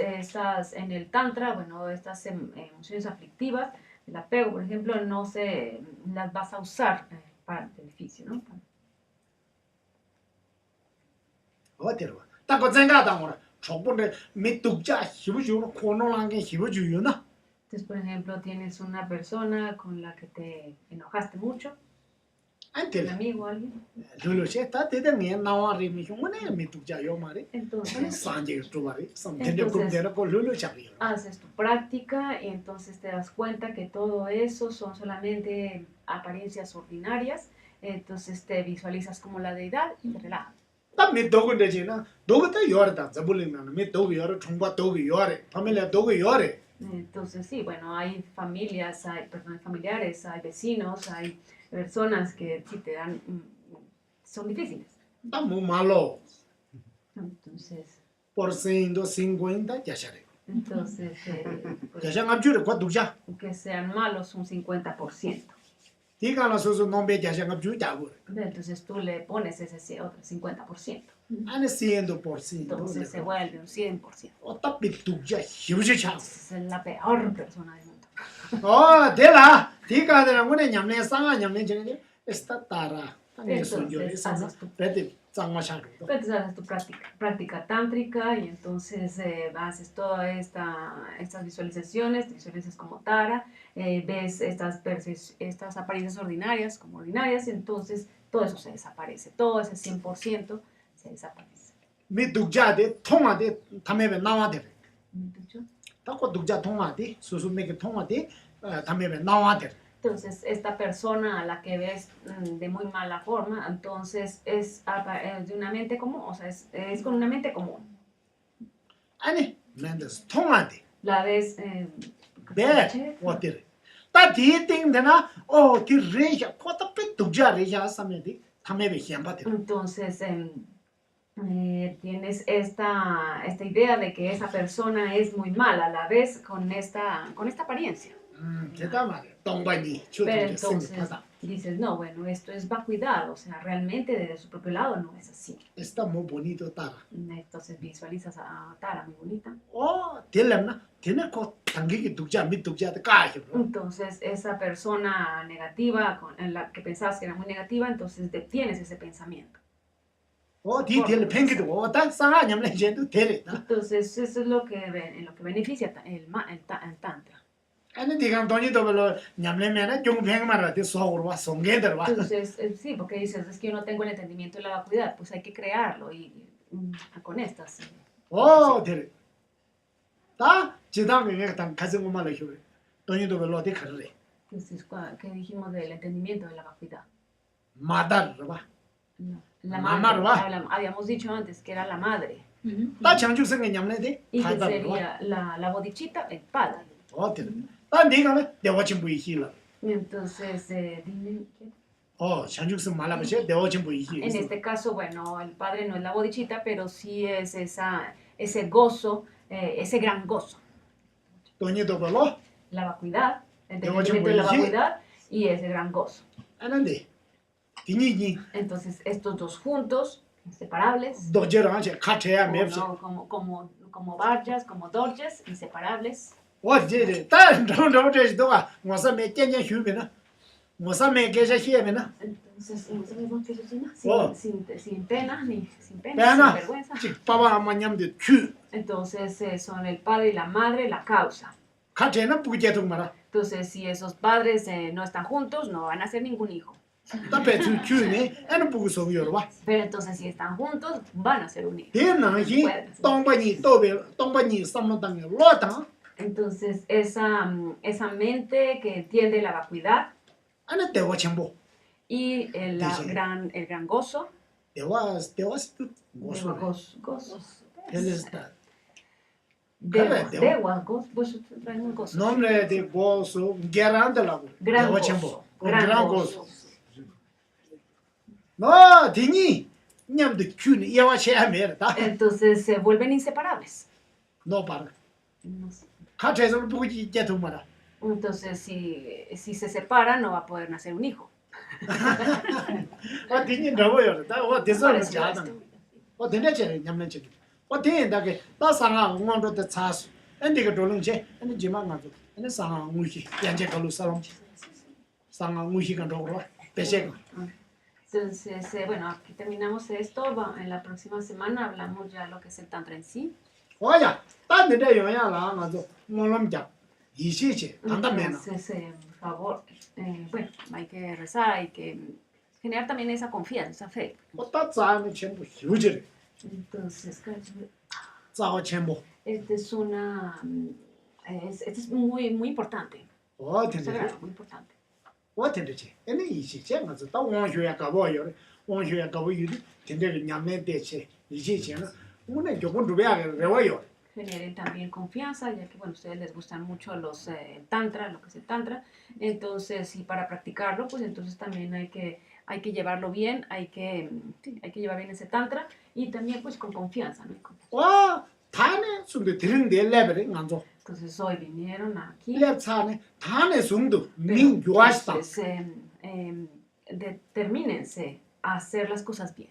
en el Tantra, bueno, estas emociones aflictivas, el apego, por ejemplo, no se las vas a usar para el beneficio, ¿no? 어디로 와? 딱고 생각하다고 저번에 밑독자 희부주로 코노랑게 희부주요나. Entonces, por ejemplo, tienes una persona con la que te enojaste mucho, un 안텔. amigo, alguien. 룰루시 다 대대면 나와리 미흉네 밑독자요 말이. Entonces, 산제 주바리. 삼텐데 꿈데라 고 룰루자리요. haces tu práctica y entonces te das cuenta que todo eso son solamente apariencias ordinarias. Entonces te visualizas como la deidad y te relajas. 딱 밑독은데지나 독도 요르다. 잡을리면 밑독이 요르 총바 독이 요르. 파밀리아 독이 요르. Entonces, sí, bueno, hay familias, hay personas familiares, hay vecinos, hay personas que sí te dan, son difíciles. 딱뭐 말로 Entonces, por 150 야샤래. entonces pues, 야샹 압주를 과독자. que sean malos un 50%. 디가나 소소 nombe 야샹 압주 자고. Entonces tú le pones ese otro 50%. 안에 100%. Entonces se vuelve un 100%. 어따 밑독자 희부주차. Entonces es la peor persona del mundo. 데라 디가들은 뭐냐 냠내 상아 냠내 저게 está 따라 당에 손ጆ에 Entonces 상아 haces tu, 베데 장마샤로 entonces haces tu práctica tántrica y entonces haces todas estas visualizaciones, te visualizas como Tara, ves estas apariencias ordinarias como ordinarias, y entonces todo eso se desaparece, todo ese 100% se desaparece. 밑독자데 통화데 담에베 나와데 ¿Dicho? 타고 독자 통화데 수수메게 통화데 담에베 나와데 Entonces, esta persona a la que ves de muy mala forma, entonces es de una mente común, o sea, es con una mente común. 아니 맨데스 통화데 La ves... 베 어디래 다 디팅데나 디레샤 코타 베독자 레샤 사메데 담에베 히안바데 Entonces, tienes esta idea de que esa persona es muy mala, la ves con esta apariencia. 대담하게 똥바니 Pero 추도게 entonces 생겼다 dices, no, bueno, esto es vacuidad, o sea, realmente desde su propio lado no es así. está muy bonito 따라 Entonces visualizas a Tara, muy bonita. 딜렘나 디네코 당기기 독자 밑독자데 까히로 Entonces, esa persona negativa, en la que pensabas que era muy negativa, entonces detienes ese pensamiento. 디딜 팽기도 오다 상아 냠내 젠도 데레다 Entonces, eso es en lo que beneficia el Tantra. 아니 디간 돈이도 별로 냠내면은 좀 팽마라 디 소고로 와 송게들 와 Entonces, sí, porque dices, es que yo no tengo el entendimiento de la vacuidad, pues hay que crearlo con estas. 데레 다 지당에 당 가슴 말로 휴 돈이도 별로 어디 가르래 Entonces, ¿qué dijimos del entendimiento de la vacuidad? 마다르 봐 No, la Mamá, madre, ¿verdad? habíamos dicho antes que era la madre, 다 장주성에 냠내데 y que 가다르 봐 sería la bodichita, el padre. 데레 다 네가네 내워진 부이히라 Entonces, dime, ¿qué? 장주성 말아보셔 내워진 부이히 En este caso, bueno, el padre no es la bodichita, pero sí es ese gozo, ese gran gozo. 돈이도 별로 La vacuidad, el Te voy a entendimiento de la decir. vacuidad y ese gran gozo. 아는데 디니니 Entonces, estos dos juntos, inseparables, 도저랑 같이 해야 맵시 ¿no? como barjas, como dorjes, inseparables. 어제래 딴 도가 뭐서 몇개냐 휴비나 뭐서 몇 개자 히에나 Entonces, no sabemos qué eso significa. Oh. Sin pena, ni sin pena, Pena. sin vergüenza. 빠바 마냠데 큐 Entonces, son el padre y la madre, la causa. 같이 해나 부게도 말아 Entonces, si esos padres no están juntos, no van a ser ningún hijo. 답에 큐네 애는 부고 속이요 봐 Pero entonces, si están juntos, van a ser un hijo. 대나히 똥바니 또베 똥바니 삼노당에 로다 Entonces, esa mente que entiende la vacuidad 아는 때와 첨보 y el Dice. gran gozo, 대화스도 Dewa, 고소 gozo. 텔레스타 Dewa, Dewa. dewa, gozo. Pues traen un gozo. nombre de gozo gerand라고 Gran 대화 gozo. 첨부 Gran gran gozo. gozo 너 디니 냠도 큐니 야와 셰아메르다 Entonces se vuelven inseparables. 너 봐라 No sé. 카트에서 보기 제도마라 Entonces, si se separan, no va a poder nacer un hijo. 디니 너고요 다 대서는 Parecido a 자는 esto. 대내체 냠내체 대다게 다 상아 응원도 차수 엔디가 돌릉제 엔디 지망가도 엔디 상아 무히 연제 걸로 사람 상아 무히가 도로 배세가 Entonces, bueno, aquí terminamos esto. En la próxima semana hablamos ya lo que es el Tantra en sí. 와야 딴데 영향라 가서 몰롬자 이시시 안다면은 Entonces, por favor, bueno, hay que rezar, hay que generar también esa confianza, esa fe. 어따 자는 전부 휴지를 Entonces, 자와 전부 este es una, este es muy, muy importante, 어텐데 sagrado, muy importante. 어텐데지 에네 이시시 가서 또 원효야 가보요 원효야 가보요 텐데 냠내 대체 이시시는 오늘 조금 두배야 레와요 Generen también confianza, ya que, bueno, a ustedes les gustan mucho los tantra, lo que es el tantra. Entonces, y para practicarlo, pues entonces también hay que llevarlo bien, sí, hay que llevar bien ese tantra y también pues con confianza, ¿no? 와 다네 숨도 들은데 레벨이 안줘 Entonces hoy vinieron aquí. 랩차네 다네 숨도 pero, 민 요하시다 entonces, determínense a hacer las cosas bien.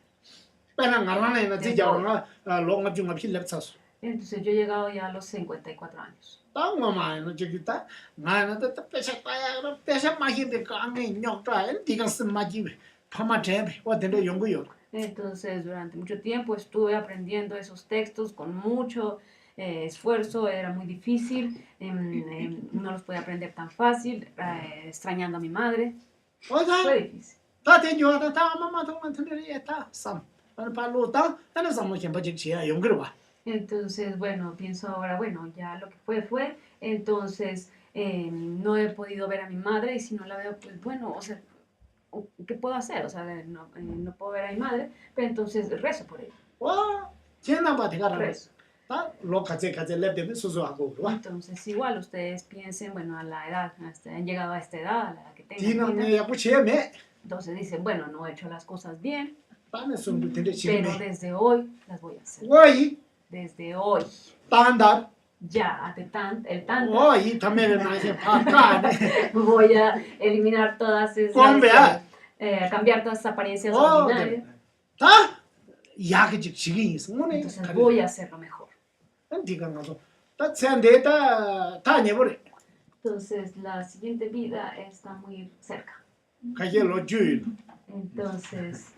빼는 가라네나 지자로가 롱가 중가 필랩차수 Entonces yo he llegado ya a los 54 años. 땅마마는 저기다 나는 또 빼셨다야 빼셔 마히데 강에 녀다 엔디가 쓴마지 파마제 어딘데 연구요 Entonces durante mucho tiempo estuve aprendiendo esos textos con mucho esfuerzo, era muy difícil, no los podía aprender tan fácil, extrañando a mi madre, 어다 fue difícil. 다 대주하다 다 마마 동안들이 했다 삼 발로다 나는 삼모 켐바지 지야 연구를 봐 Entonces, bueno, pienso ahora, bueno, ya lo que fue, entonces no he podido ver a mi madre y si no la veo, pues bueno, o sea, ¿qué puedo hacer? O sea, no puedo ver a mi madre, pero entonces rezo por ella, 와 지난바디 가라 rezo. 다 로카제 가제 랩데면 수수하고 와 Entonces, igual ustedes piensen, bueno, a la edad, han llegado a esta edad, a la edad que tengan. 디는 야부 제메 Entonces dicen, bueno, no he hecho las cosas bien, 다네 숨도 된데 pero 지메 desde hoy las voy a hacer. 와이 Desde hoy, 단다 ya, el tantra, 와이 담에는 나세 파카네 voy a eliminar todas esas, 꼼배야 cambiar todas esas apariencias 와 ordinarias. 다 야그직 지기 있으면에 Entonces voy a hacerlo mejor. 디가 가서 다 챈데다 다 내버려 Entonces la siguiente vida está muy cerca. 가게 로주일 Entonces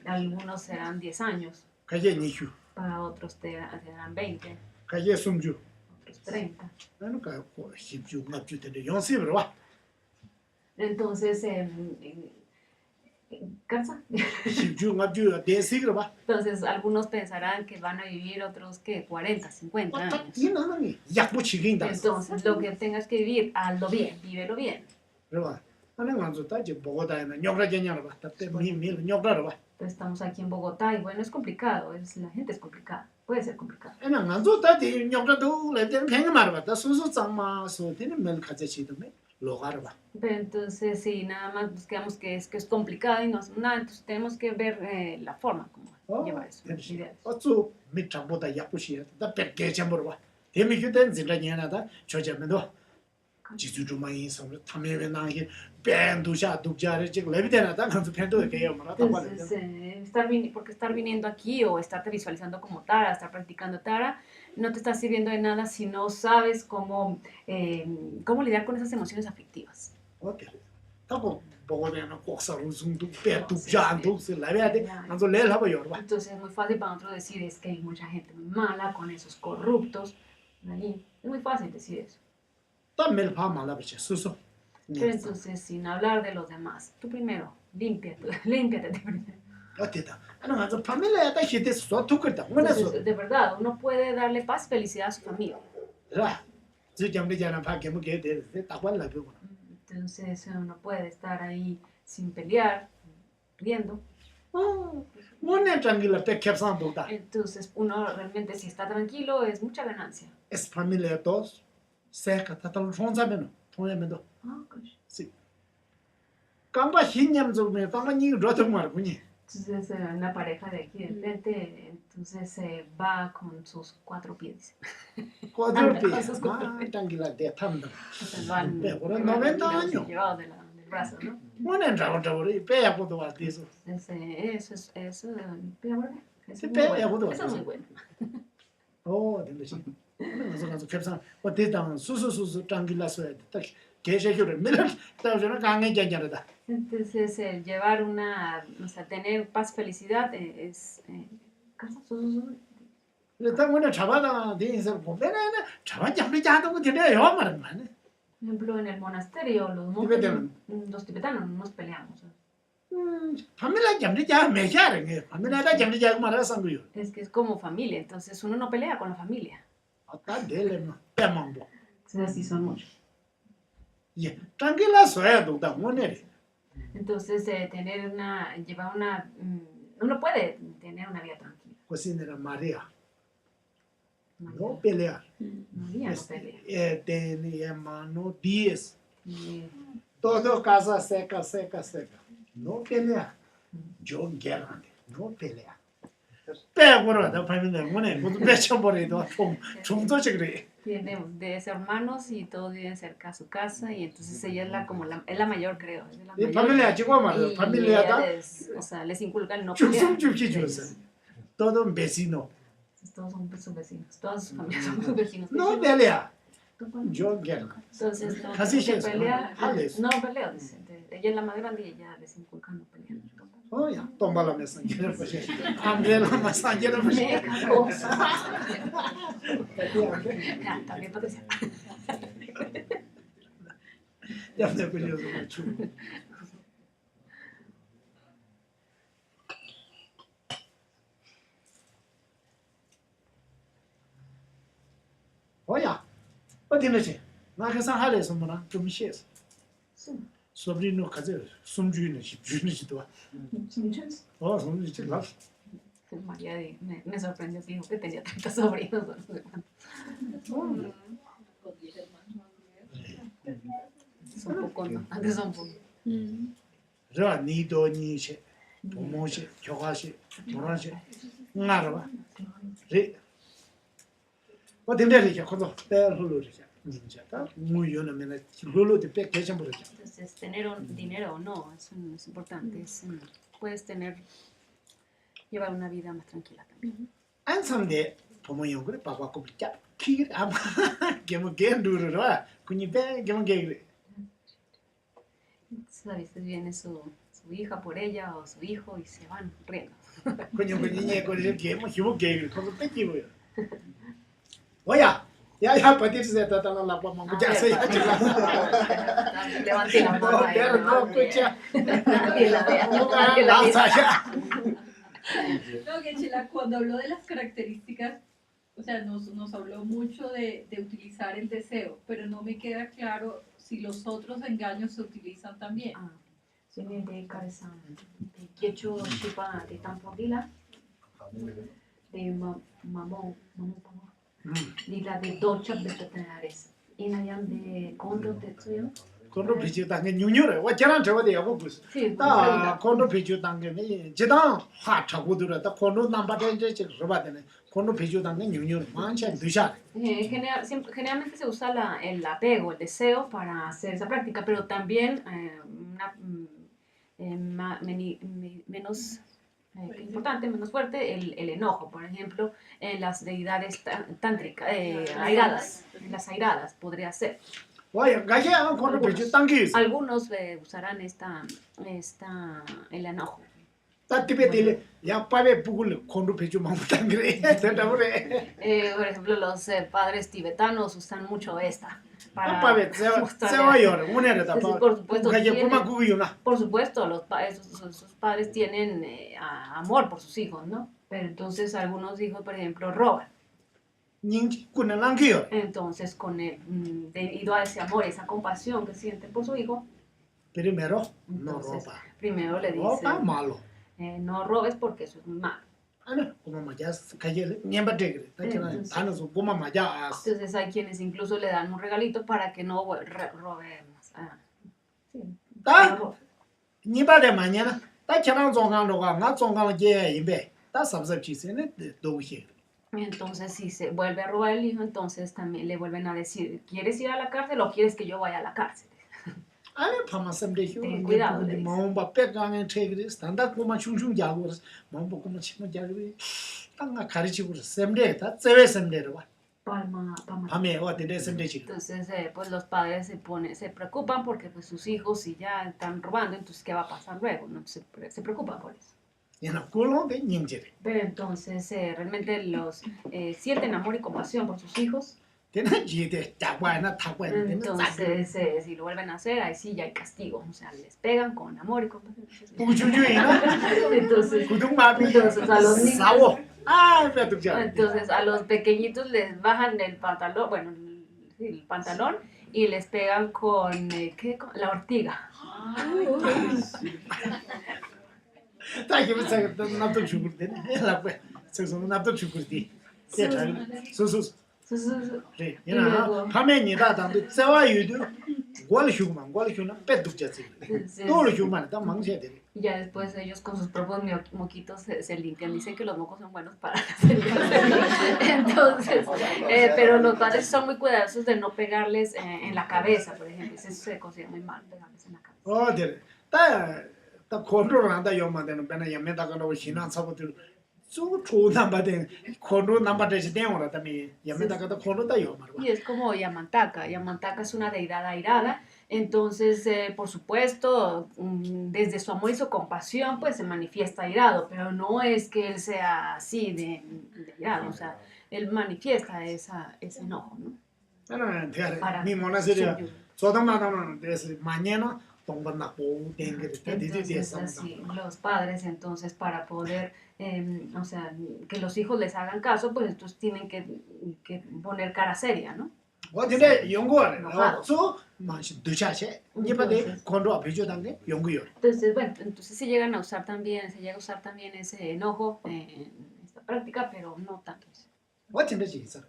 algunos serán 10 años, 가게 니슈 para otros serán 20, 가게 숨주 otros 30. 나는 가 십주 납주되는데 연습을 와 Entonces, ¿cansa? 십주 납주 대식을 봐 Entonces algunos pensarán que van a vivir otros que 40, 50 왔다 años. 이나는 약부 지긴다 Entonces lo que tengas que vivir, hazlo bien, vívelo bien. 그래 나는 가서 다지 보고 다니는 욕라제냐를 봐 답대 미밀 욕라를 봐 Entonces, estamos aquí en Bogotá y bueno, es complicado, la gente es complicada, puede ser complicado. 나는 가서 다지 욕라도 레든 팽을 말을 봤다 수수 장마 소티는 멜 가제시도메 로가를 봐 Pero entonces, si nada más buscamos que es complicado y no hacemos nada, entonces tenemos que ver la forma como llevar eso, los ideales. 어쭈 밑장보다 약부시야 다 백개 점으로 봐 대미규된 진라냐나다 저자면도 지주주마이 섬을 탐해외 나기 밴두샤 독자를 지금 레비데나다 간수 팬도 게요 뭐라 다 말이야 Entonces, porque estar viniendo aquí o estarte visualizando como Tara, estar practicando Tara, no te está sirviendo de nada si no sabes cómo lidiar con esas emociones aflictivas. 어때 타고 보고 되는 꼭사로 중도 배독자 안독스 레비데 간수 레일 하고 여봐 Entonces es muy fácil para nosotros decir es que hay mucha gente muy mala con esos corruptos. Ahí. Es muy fácil decir eso. tam멜 파마라 버치 수수 Pero entonces, sin hablar de los demás, tú primero, límpiate tú primero. 어때다 나는 가서 파밀레다 히데스 소투거다 원해서 Entonces, de verdad, uno puede darle paz y felicidad a su familia. 라 지점되잖아 밖에 뭐게 돼 딱발라 배우고 Entonces, uno puede estar ahí sin pelear, riendo. Mone tranquila pe kepsan dokta. Entonces, uno realmente si está tranquilo es mucha ganancia. Es familia dos. Seca tatal ronza beno. Toya mendo. Sí. Kamba hinyam zume, kamba ni roto mar kuni. Entonces, una pareja de aquí de frente, entonces va con sus 4 pies. Cuatro Con sus pies. cuatro pies. Tranquila de tamda. Entonces van Pero 90 años. llevados del brazo, ¿no? Mone trago pe ya puto va eso. Eso, pero bueno, Sí, eso es muy pero bueno. agudo, Eso es sí. muy bueno. Oh, 된다 씨. 그래서 가서 캡산. 뭐 대당 수수수수 tranquila suerte. 딱 계셔를 밀어. 따오저는 강해 잖잖아. Entonces, llevar o sea, tener paz, felicidad es... casa, 일단 오늘 잡아다 대인서 보면은 잡아 잡는 자도 그 되려 요 말은 많네. Por ejemplo, en el monasterio, los tibetanos no nos peleamos. familia 잡는 자 매자는 게 familia가 잡는 자 말아서 거요. Es que es como familia, entonces uno no pelea con la familia. 아따 될래면 빼망고. Entonces, así son muchos. 예. tranquila suerte 다 오늘. Entonces, uno puede tener una vida tranquila. 코시네라 마리아. María, No pelear. María no pelea. Tiene hermano 10. Y, Todo casa seca. No pelea. Yo guerra. No pelea. Pero da familia, bueno, pues pecho por ahí, chunto chigre. tiene 10 hermanos y todos viven cerca a su casa y entonces ella es la mayor, creo. Es la 이 mayor. familia chico Y 말이야. familia다 o sea, les inculcan no pelear. 쭉쭉쭉 줬어. todo vecino. Todos son sus vecinos, todas sus familias son sus vecinos. No pelea. Yo guerra. Entonces, no, Casi se eso, pelea, ¿no? Jales. no peleo, dice. Ella es la más grande y ella les inculca no pelear. ya, tómbala me sanguera pues. Andela más sanguera pues. Mega cosa. También Patricia. Ya me curioso mucho. Oya, 어디 있지? 나가서 할래서 뭐나 좀 쉬었어. 소리는 가져. 숨주는 집주는지도. 숨주는 집 나. María me sorprendió que dijo que tenía tantos sobrinos. No sé cuántos. Son pocos, ¿no? Antes son pocos. 저 니도 니시, 도모시, 교가시, 도라시, 나라봐. 리. 어딘데 이제 거기서 빼르르르 ninjata muy yo no me lulo de pe que por ejemplo. Entonces, tener dinero o no, eso no es importante. Puedes llevar una vida más tranquila también. 안삼데 도모용 그래 바과 고비자 키 아마 게뭐 게르르라 군이 빼 게뭐 게 Entonces, a veces viene su hija por ella o su hijo y se van riendo. 군이 군이 거리 게뭐 히고 게 거기 뺏기고요. 뭐야? 야야 버티세요. 다다나 라고 뭐 자세 야. Levante la mano ahí. no escucha. No, que Chela, cuando habló de las características, o sea, nos habló mucho de utilizar el deseo, pero no me queda claro si los otros engaños se utilizan también. Sini de karesan de kecho shiba de tampodila de mamón lila de docha betanares inayan de kondo tetsuyo. 콘도 비주 당게 뉴뉴래. 와 저랑 저거 되고 무슨. Sí, 다 콘도 비주 당게 제당 화 차고 들었다. 콘도 남바데 이제 저봐 되네. 콘도 비주 당게 뉴뉴 만찬 두샤. Generalmente se usa el apego, el deseo para hacer esa práctica, pero también menos importante, menos fuerte, el enojo. Por ejemplo, en las deidades tántricas, airadas, en las airadas podría ser. 와 가게 콘도 비주 당게. Algunos usarán el enojo. 따티베딜 야빠베 부글 콘도 비주 맘 당게. 대답을 Por ejemplo, los padres tibetanos usan mucho esta. Para 아빠베 세워요. 오늘에다 봐. por supuesto, 가게 고마 구기요나. por supuesto, sus padres tienen amor por sus hijos, ¿no? Pero entonces algunos hijos, por ejemplo, roban. 닝지 꾸는 랑게요. Entonces, debido a ese amor, esa compasión que sienten por su hijo, Primero no entonces, roba. primero le Roba dicen, malo. no robes porque eso es muy malo. 아니 고마 맞아 가게 냠바 되게 딱이나 안에서 고마 맞아 Entonces hay quienes incluso le dan un regalito para que no robe más. Sí, 다 no robe. 니바데 마냐나 다 저랑 종강로가 나 종강 게 임베 다 sabsab치세네 도우히 Entonces, si se vuelve a robar el hijo, entonces también le vuelven a decir, ¿quieres ir a la cárcel o quieres que yo vaya a la cárcel? 아니 파마섬데 Ten cuidado, le 휴 dice. 마음바 백강에 체그리 스탠다드 고마 슝슝 자고 마음바 고마 치노 자그리 땅가 가르치고 샘데 다 제외 샘데로 봐 Palma. 밤에 어디에 샘데지 Entonces, pues los padres se preocupan porque pues sus hijos si ya están robando, entonces ¿qué va a pasar luego? ¿No? Se preocupan por eso. 얘는 꿀로데 닝제리 Pero entonces realmente los sienten amor y compasión por sus hijos. 되는 지데 자과나 타과나 되는 자그 Entonces, si lo vuelven a hacer, ahí sí ya hay castigo. O sea, les pegan con amor y compasión. 부주주이나 Entonces, 구둥마비 Entonces, a los niños- 싸워 아 배득자 entonces a los pequeñitos les bajan el pantalón, bueno, el pantalón y les pegan con, ¿qué? Con la ortiga. 딱 기분 잘 나도 죽을 때네 라고 저서 나도 죽을 때 소소 네 얘나 밤에 니다 당도 세와 유도 뭘 휴만 빼둑자지 또 휴만 다 망셔야 돼 Y ya después ellos con sus propios moquitos se limpian. Dicen que los mocos son buenos para hacer Entonces, pero los padres son muy cuidadosos de no pegarles en la cabeza, por ejemplo. Eso se considera muy mal, pegarles en la cabeza. 어들 다 컨트롤 한다 요만 되는 배나 야매다가 너 신앙 사고들 저 좋은 바된 컨트롤 남바데지 되어라 también 야매다가 다 컨트롤다 요만 Y es como Yamantaka. Yamantaka es una deidad airada. Entonces, por supuesto, desde su amor y su compasión, pues se manifiesta airado, pero no es que él sea así de airado, o sea, él manifiesta ese enojo, ¿no? 나는 대하래 Para 미 모나스리아 subyugar. 소담마다는 데스 마ñana 동반나 보고 땡게 Entonces, 데디디디스 así, los padres, entonces, para poder, o sea, que los hijos les hagan caso, pues entonces tienen que poner cara seria, ¿no? 어디에 연구하래 Enojado. 저 마시 두차체 니바데 컨트롤 비교단데 연구요 Entonces, bueno, entonces se llega a usar también ese enojo en esta práctica, pero no tanto. 어디에 있어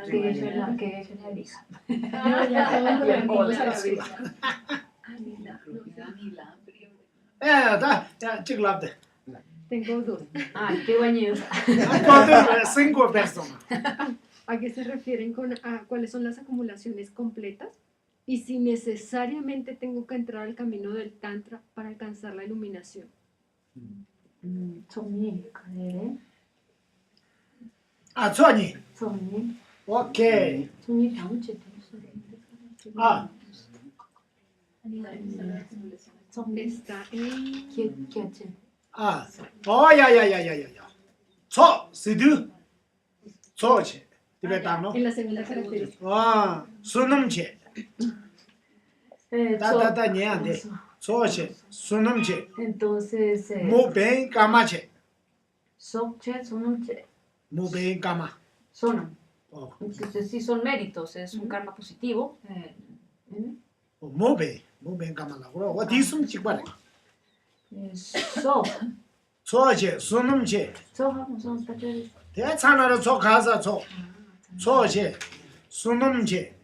Que ella es la hija. 다 찍랍데 Tengo dos. Ay, qué bañosa. cuando cinco personas ¿A qué se refieren a cuáles son las acumulaciones completas? Y si necesariamente tengo que entrar al camino del Tantra para alcanzar la iluminación. 손님, 그래? 아 좋아니 손님, 오케이 손님 다음 주에 아 손님, Está en... 기억지. 아, 야야야야야야. 저 시드. 저체. 디베타노. En la segunda característica. 아, 수능체. 다다다 녀한테. 저체. 수능체. Entonces, 모뱅 까마체. Sokche, Sonumche, 모뱅 까마. Sonam. 어, Entonces, sí son méritos, es un karma positivo. 모뱅 까마라고. 어디 숨 찍바래. So, 저체. 수능체. so vamos, vamos, Patrick. 대찬하로 저 가서 저체. 수능체.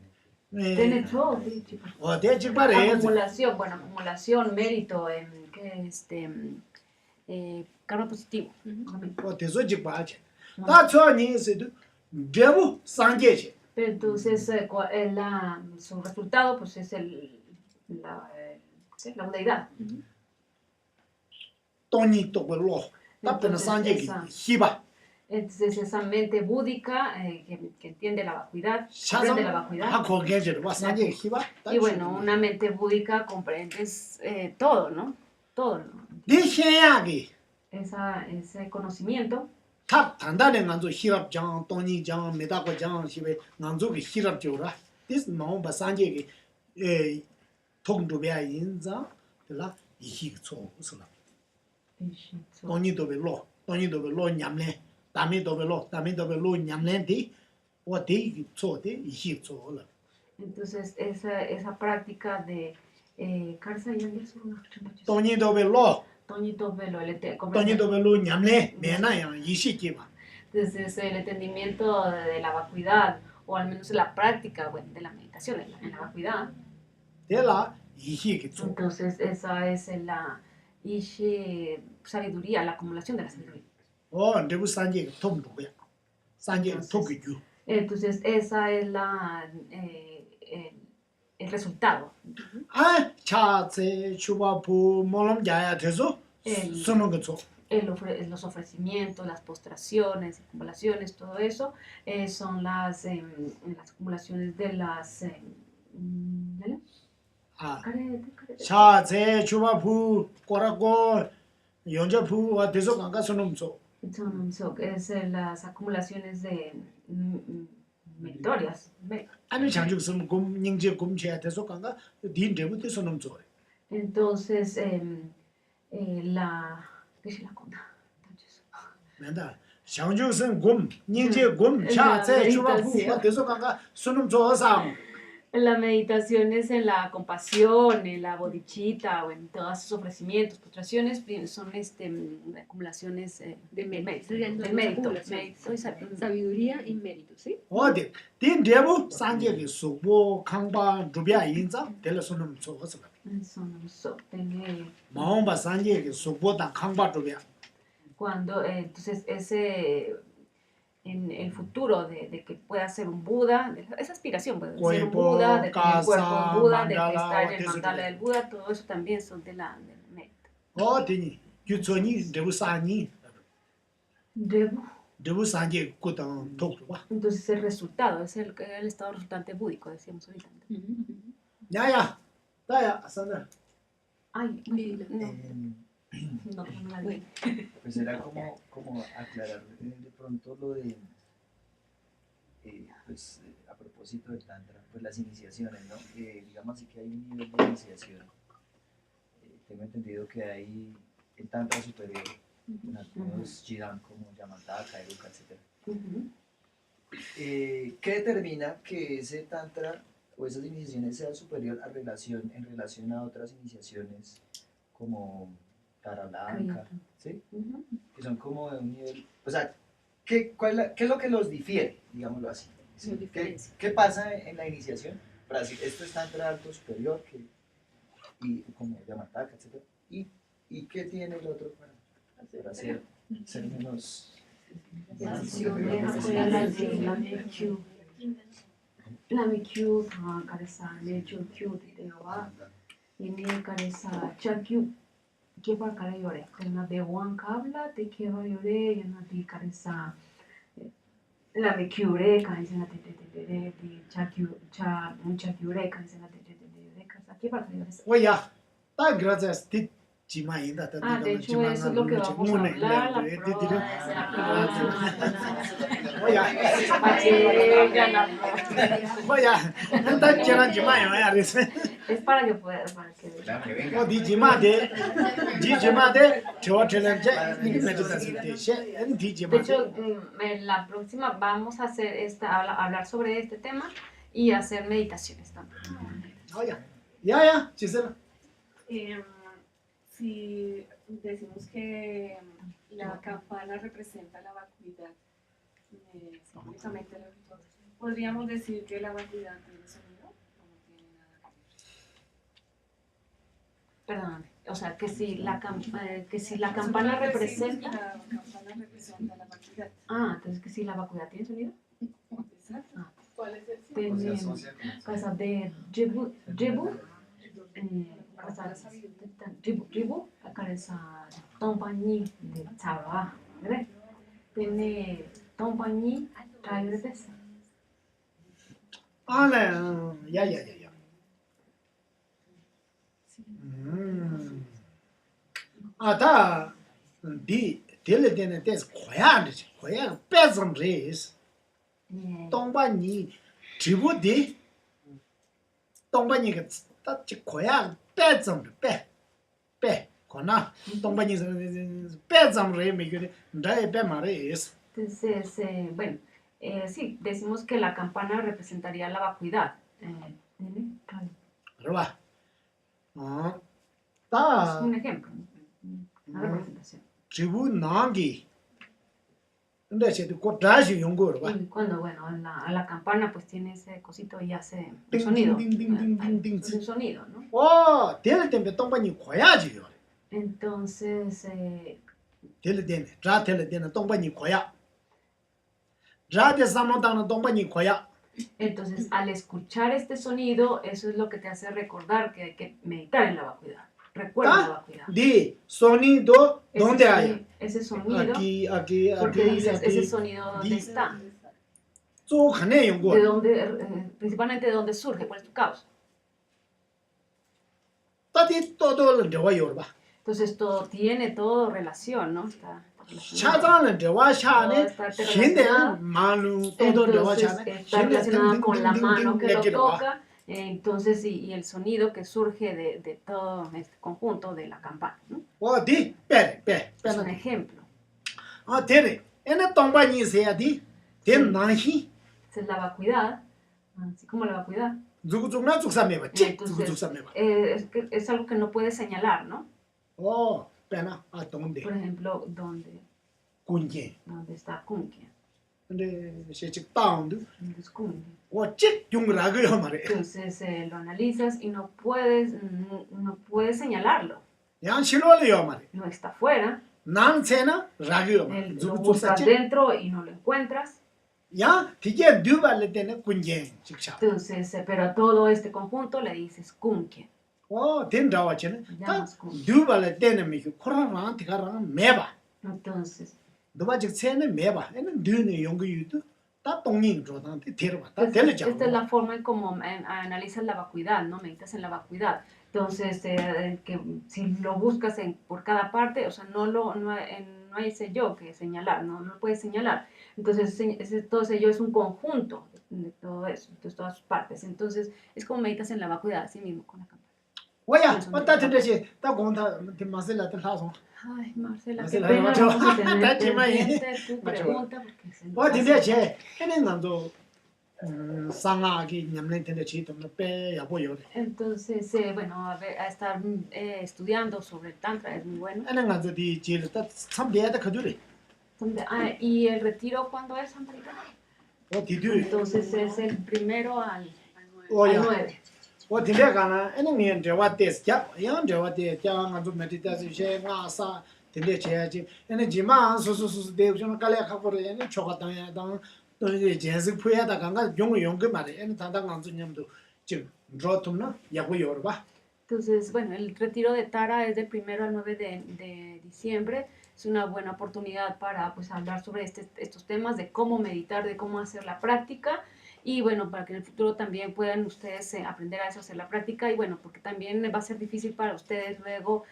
Tiene todo, sí, chicos. 어디 찍바래. Acumulación, bueno, acumulación, mérito, karma positivo. 어디서 찍바체. 다 저니 시드. 대부 상계체. Pero entonces, su resultado, pues es la deidad. 돈이 또 별로 답변은 상계기 희바 Entonces, esa mente búdica que entiende la vacuidad, comprende la vacuidad. 하고 계절 와 상계 희바 Y bueno, una mente búdica comprende todo, ¿no? Todo, ¿no? 네 해야기 Ese conocimiento. 탑 단단히 난조 희랍장 돈이 장 메다고 장 시베 난조기 희랍죠라 this no ba 상계기 에 통도비아 인자 들라 이히 초스라 돈이 도벨로 냠네 담이 도벨로 냠네디 어디 초데 이히 초라 Entonces, esa práctica de Karsa yangi suruna Tony Dobelo, Toñi Dobelo, Tony Dobelo, Ñamle, Mena, Yishikiba. Entonces, el entendimiento de la vacuidad, o al menos la práctica, bueno, de la meditación en la vacuidad. Tela, Yishikitsu. Entonces, esa es la sabiduría, la acumulación de la sabiduría. Oh, Debu Sanje, Tom Duya. Sanje, Tokyu. Entonces, esa es el resultado. Ah, Chatse, Chubapu, Molom Jaya Teso, Sonogutsu. Los ofrecimientos, las postraciones, acumulaciones, todo eso son las acumulaciones de las... Ah, Chatse, Chubapu, Korako, Yonjapu, Teso Ganga Sonomso. Es las acumulaciones de meritorias. Ani Chanjuk Sum Gum, Ningje Gum Chia Teso Ganga, Din Debu Teso Nomso. Entonces, ¿qué es la conda? Menda, Chanjuk Sum Gum, Ningje Gum, Chatse, Chubapu, Teso Ganga, Sonomso Sam. La meditación es en la compasión, en la bodhicitta o en todos esos ofrecimientos, postraciones, son acumulaciones De mérito. del Serían mérito. acumulaciones. Sabiduría y mérito, ¿sí? 어디 딘 데부 산제기 수보 강바 두비아 인자 델레소는 소거서 마음바 산제기 수보다 강바 두비아 Cuando, entonces, en el futuro de que pueda ser un Buda, esa aspiración, puede ser un Buda, de tener el cuerpo de un Buda, de estar en el mandala del Buda, todo eso también son de la mérito. 어디니 유천이 데부 산이 데부 산제 고당 독도와 Entonces el resultado es el estado resultante búdico, decíamos ahorita. 야야 나야 산다 Ay, Mira. no la vi. Pues era como aclarar de pronto lo de, pues a propósito del Tantra, pues las iniciaciones, ¿no? Digamos así que hay un nivel de iniciación. Tengo entendido que hay el Tantra superior, en algunos Jidan como Yamataka, Eruka, etc. ¿Qué determina que ese Tantra o esas iniciaciones sea superior en relación a otras iniciaciones como Tara Blanca, ¿sí? Que son como de un nivel, o sea, ¿qué es lo que los difiere, digámoslo así? ¿Sí? ¿Qué pasa en la iniciación? Para decir, esto es Tantra alto superior, y como Yamataka, etc. ¿Y qué tiene el otro para ser menos... La mikyu karesa nechu kyu de wa ini karesa chakyu que para cara llore una de one kabla te que va llore y una de karesa la mikyu karesa na te de chakyu karesa na te de karesa que para cara llore. 오야 딱 gracias 디 지마인다 De hecho eso es lo que vamos a hablar la prueba 오야 오야 딱 지나 지마요 알았어 es para que pueda 어디 지마데 지마데 저한테는제 이게 메디테이션 제 디 De 지마데 hecho, en la próxima vamos a hacer hablar sobre este tema y hacer meditaciones también. 오야 야야 지세라 Si decimos que la campana representa la vacuidad, simbólicamente, ¿podríamos decir que la vacuidad tiene sonido o no tiene nada que ver? Perdóname, o sea, que si la campana representa... La campana representa la vacuidad. Entonces que si la vacuidad tiene sonido. Exacto. ¿Cuál es el Tiene casa de Jebu, casa Jebu, casa Tompañi de Chava, ¿verdad? Tiene Tompañi, trae de pesa. 아네 야야야야 아다 디 딜레데네 데스 고야 빼좀 레스 동반이 지부디 동반이가 딱지 고야 빼좀 빼 거나 동반이 빼좀 레 메게 ndae 빼 말레스 Entonces, bueno, sí, decimos que la campana representaría la vacuidad. 알아 아, Es 다 un ejemplo, una representación. 지부 나기. 근데 쟤도 꼭 다시 연구를 봐. Y cuando, bueno, la campana pues tiene ese cosito y hace un Ding, sonido. ding, ding, ding, ding, ding, Es un sonido, ¿no? 와, 될 때문에 똥반이 고야지요. Entonces, 될 때문에 될 때는 똥반이 고야. 라데 삼노다는 똥반이 고야. entonces, al escuchar este sonido, eso es lo que te hace recordar que hay que meditar en la vacuidad. Recuerda la vacuidad. 네 소니도 donde hay. Ese sonido, aquí, porque dices, ese aquí. sonido, ¿dónde está? 쭉 하네 연구. ¿De dónde, principalmente de dónde surge? ¿Cuál es tu causa? 따디 또도 저와요 봐. Entonces, todo tiene todo relación, ¿no? Está relacionado. 차장은 저와 샤네 신데 마누 또도 저와 Entonces, 샤네 está relacionado con la mano que lo toca, entonces, y el sonido que surge de todo este conjunto de la campana, ¿no? 어디 빼 Es un ejemplo. 아 데레 에네 똥반이 세야디 된 나히 Esa es la vacuidad, así como la vacuidad. 누구 죽나 죽삼해 봐. 찌 Entonces, 누구 죽삼해 봐. es algo que no puedes señalar, ¿no? 빼나 아 동데 Por ejemplo, ¿dónde 군게 está Kunke? 근데 세직 다운도 ¿Dónde es Kunke? 어찌 중라고요 말해. Entonces lo analizas y no puedes señalarlo. 양 실월이요 말해. No está afuera, 난 세나 라고요 말해. lo 누구 buscas 죽사지? dentro y no lo encuentras. 야 되게 누발레 때는 군게 직사. Entonces, pero a todo este conjunto le dices Kunke. 된다와치는 다 Llamas Kunke. 누발레 때는 미그 코로나 티가랑 매봐. Entonces, 누가 즉 세는 매봐. 얘는 dü는 연구유도 다 동인 조단테 데려봐. 다 esta 데려자. es la forma en cómo analizas la vacuidad, ¿no? Meditas en la vacuidad. Entonces, que si lo buscas por cada parte, o sea, no hay ese yo que señalar, no puedes señalar. Entonces, todo ese yo es un conjunto de todo eso, de todas sus partes. Entonces, es como meditas en la vacuidad, así mismo con la campana. 뭐야? 어따 텐데지 다 공다 마셀라 라송. Ay, Marcela, qué Marcela, pena, macho. vamos a tener Está que chima ahí. hacerte tu Macho. pregunta porque se nos 텐데지 hace- 얘는 남도 상하기 냠내 텐데지 좀 빼야 보여. Entonces, bueno, a estar estudiando sobre el Tantra es muy bueno. 얘는 남도 디 지르다 참배다 그들이. ¿Y el retiro cuándo es, Amparita? 디두. Entonces es el 1 al 오야. 9. 디레 가나 얘는 년 저와 데스야. 양 저와 데스야 남도 메디테이션 셰가사 텐데 제야지. 얘는 지마 소소소 대우전 깔래 갖고를 얘는 초가당야 당 또 이제 제스 푸야다 간가 용그 말에 얘는 단단 남도 냠도 지금 로tum나 야고 요르 봐. Entonces, bueno, el retiro de Tara es del 1 al 9 de diciembre. Es una buena oportunidad para pues, hablar sobre estos temas de cómo meditar, de cómo hacer la práctica. Y bueno, para que en el futuro también puedan ustedes aprender a eso, hacer la práctica. Y bueno, porque también va a ser difícil para ustedes luego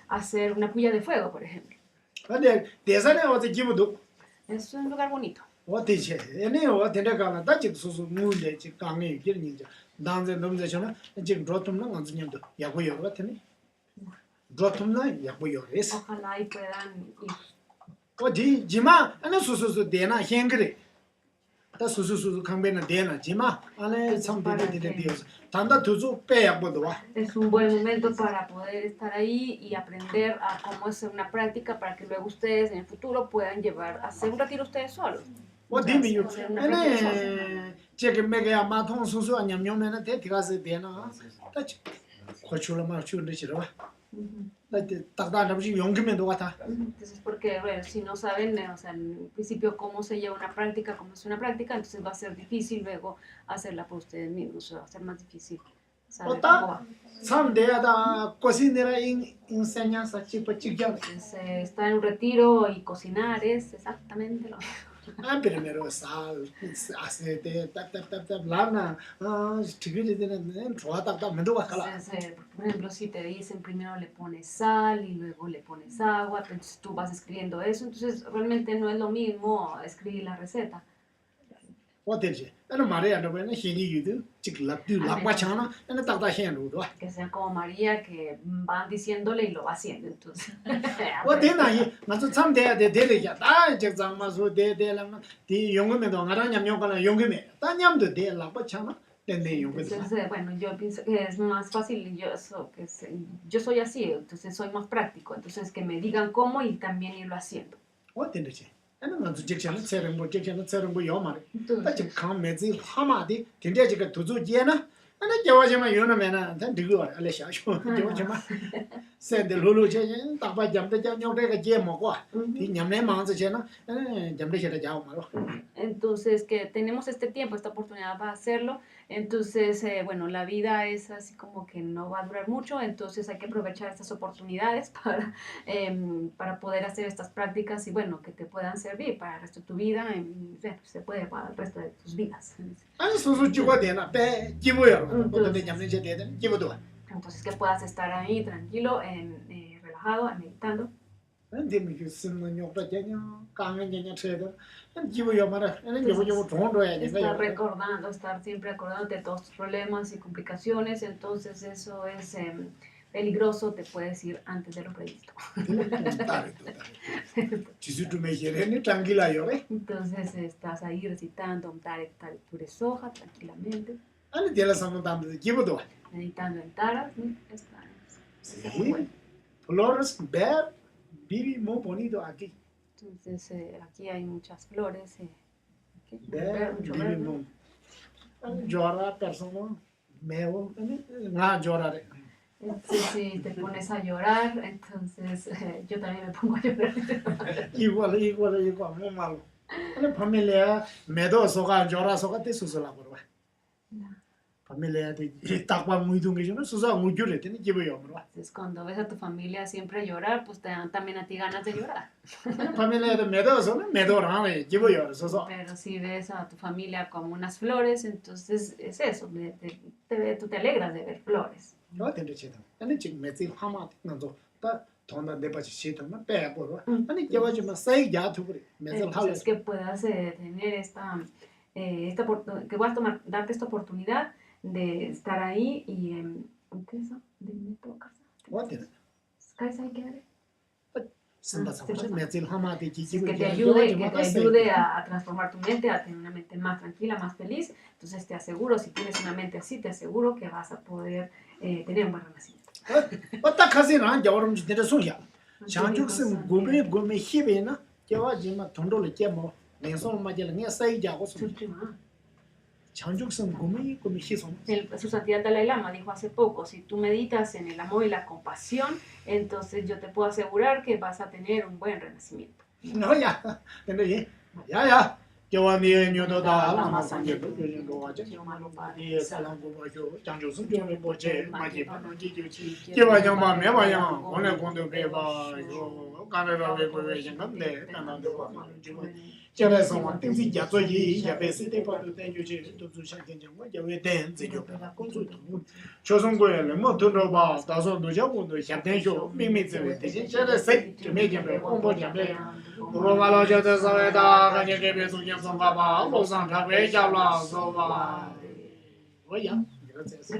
hacer una puya de fuego, por ejemplo. 근데 대산에 어디 기부도 Es un lugar bonito. 어디지? 얘네 어디에 가나 다 지금 소소 문제 지금 강에 기는 이제 단제 넘제잖아. 지금 로tum나 완전히도 야고 요르 같으니. 로tum나 야고 요르스. Ojalá y puedan ir. 어디 지마 안에 소소소 되나 행그리. 다 소소소 강배는 되나 지마 안에 참되게 되어서 단다 두주 빼야 보도와. Es un buen momento para poder estar ahí y aprender a cómo hacer una práctica para que luego ustedes en el futuro puedan llevar a hacer un retiro ustedes solos. 어디 미유. Hacer una práctica solos. 얘네 제가 매가 마통 소소 아냠냠에나 대티가서 되나. 다 고출을 맞추는데 싫어. Ujú. 딱다 잡지 용기면도 같아. Entonces, porque bueno, si no saben, o sea, en principio cómo se lleva una práctica, cómo es una práctica, entonces va a ser difícil luego hacerla por ustedes mismos, o sea, va a ser más difícil saber Otra. cómo va. 삼대하다 코신데라 인생야사 치고 찍자. Entonces, estar en un retiro y cocinar es exactamente lo mismo. primero sal, aceite, tap, lana, tigre de 좋아답다 면도 가라. Entonces, por ejemplo, si te dicen primero le pones sal y luego le pones agua, entonces tú vas escribiendo eso, entonces realmente no es lo mismo escribir la receta. 어때지? 나는 말이야, 너는 희니 유도 직랍도 랍과잖아. 나는 딱다 해놓도. Que sea como María, que van diciéndole y lo va haciendo, entonces. 어때나이 맞아 참대야 돼 되려야. 다 이제 장마서 되려면 디 용금에도 나랑 냠용가나 용금에. 다 냠도 돼 랍과잖아. Tende yo pues. Entonces, bueno, yo pienso que es más fácil y yo soy así, entonces soy más práctico, entonces que me digan cómo y también irlo haciendo. tende che. Ana nga zu jekchen tsereng bo yo ma. Ta Entonces, che kan me zi ha ma di tende che ka tu zu je na. Ana je wa je ma yo na me na ta de go ale sha shu. Je wa je ma. Se de lu lu che ta ba jam de jam nyong de ka je mo kwa. Ti nyam ne ma zi che na. Jam de che da ja ma lo. entonces que tenemos este tiempo, esta oportunidad para hacerlo, entonces, bueno, la vida es así como que no va a durar mucho, entonces hay que aprovechar estas oportunidades para poder hacer estas prácticas y bueno, que te puedan servir para el resto de tu vida, bueno, se puede para el resto de tus vidas. Ana su su ji wa de na pe ji bo yo. Bo de jam ne che de ji bo do. Entonces que puedas estar ahí tranquilo, relajado, meditando. Ande mi que sin no yo pa je nya ka ngen je nya che de. Ji bo yo ma ra. Ana ji bo yo zhong do ya je Estar ga. recordando, estar siempre acordándote de todos tus problemas y complicaciones, entonces eso es peligroso, te puedes ir antes de lo previsto. Ji su tu me je ne tranquila yo re. Entonces estás ahí recitando Om Tare Tare Pure Soja tranquilamente, Ana de la sam dam de ji bo do. meditando en Taras, ¿no? Está Sí. bueno. Flores ver vivi muy bonito aquí. Entonces aquí hay muchas flores, aquí, Ver mucho vivi verde. muy. Llora persona meo na llorare. Entonces si te pones a llorar, entonces yo también me pongo a llorar. Igual muy malo. Ana familia medo soga llora soga te susula por va. Familia de takwa muy dungue yo no susa muy llore tiene que ver yo, ¿verdad? Entonces cuando ves a tu familia siempre llorar, pues te dan también a ti ganas de llorar. Familia de medo soga medo rame que ver yo, sosa. Pero si ves a tu familia como unas flores, entonces es eso, tú te alegras de ver flores. No tiene chida. Ana ching mezil hama no do. Ta tonda de pachi chita na pe por va. Ana que va yo más sai ya tu mezil hala. Entonces que puedas tener que puedas darte esta oportunidad de estar ahí y ¿qué es eso? De neto casa. What tiene? Casa hay que ver. Samba samba mezil hama de que Que te ayude a transformar tu mente, a tener una mente más tranquila, más feliz. Entonces te aseguro, si tienes una mente así, te aseguro que vas a poder tener un buen renacimiento. 어따 가세나 저런 지들 소야 장죽슨 고메 히베나 저와 지마 돈돌을 깨모 내서 맞을 내 사이자고 장죽슨 고메 히손 Su santidad Dalai Lama dijo hace poco, si tú meditas en el amor y la compasión, entonces yo te puedo asegurar que vas a tener un buen renacimiento. 너야 근데 야야 저와 네 녀도다 라마 상게 그런 거 와제 이 사람 보고죠 장죽슨 저는 뭐제 맞지 지지지 제가 마 매봐야 오늘 공도 배봐 이거 가나라 외국에 있는데 나도 봐 저래서 완전히 야조이 야베스데 파도 대주지 또 시작된장과 야외 댄스 요가 공주도 조선고에 뭐 들어봐 다소 노자고도 샤텐쇼 미미즈에 대신 저래서 매점에 공부점에 뭐가로 저대서에다 가게게 배송점 선가봐 로상 잡에 잡라서봐 뭐야 Gracias.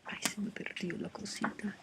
Ay, se me perdió la cosita.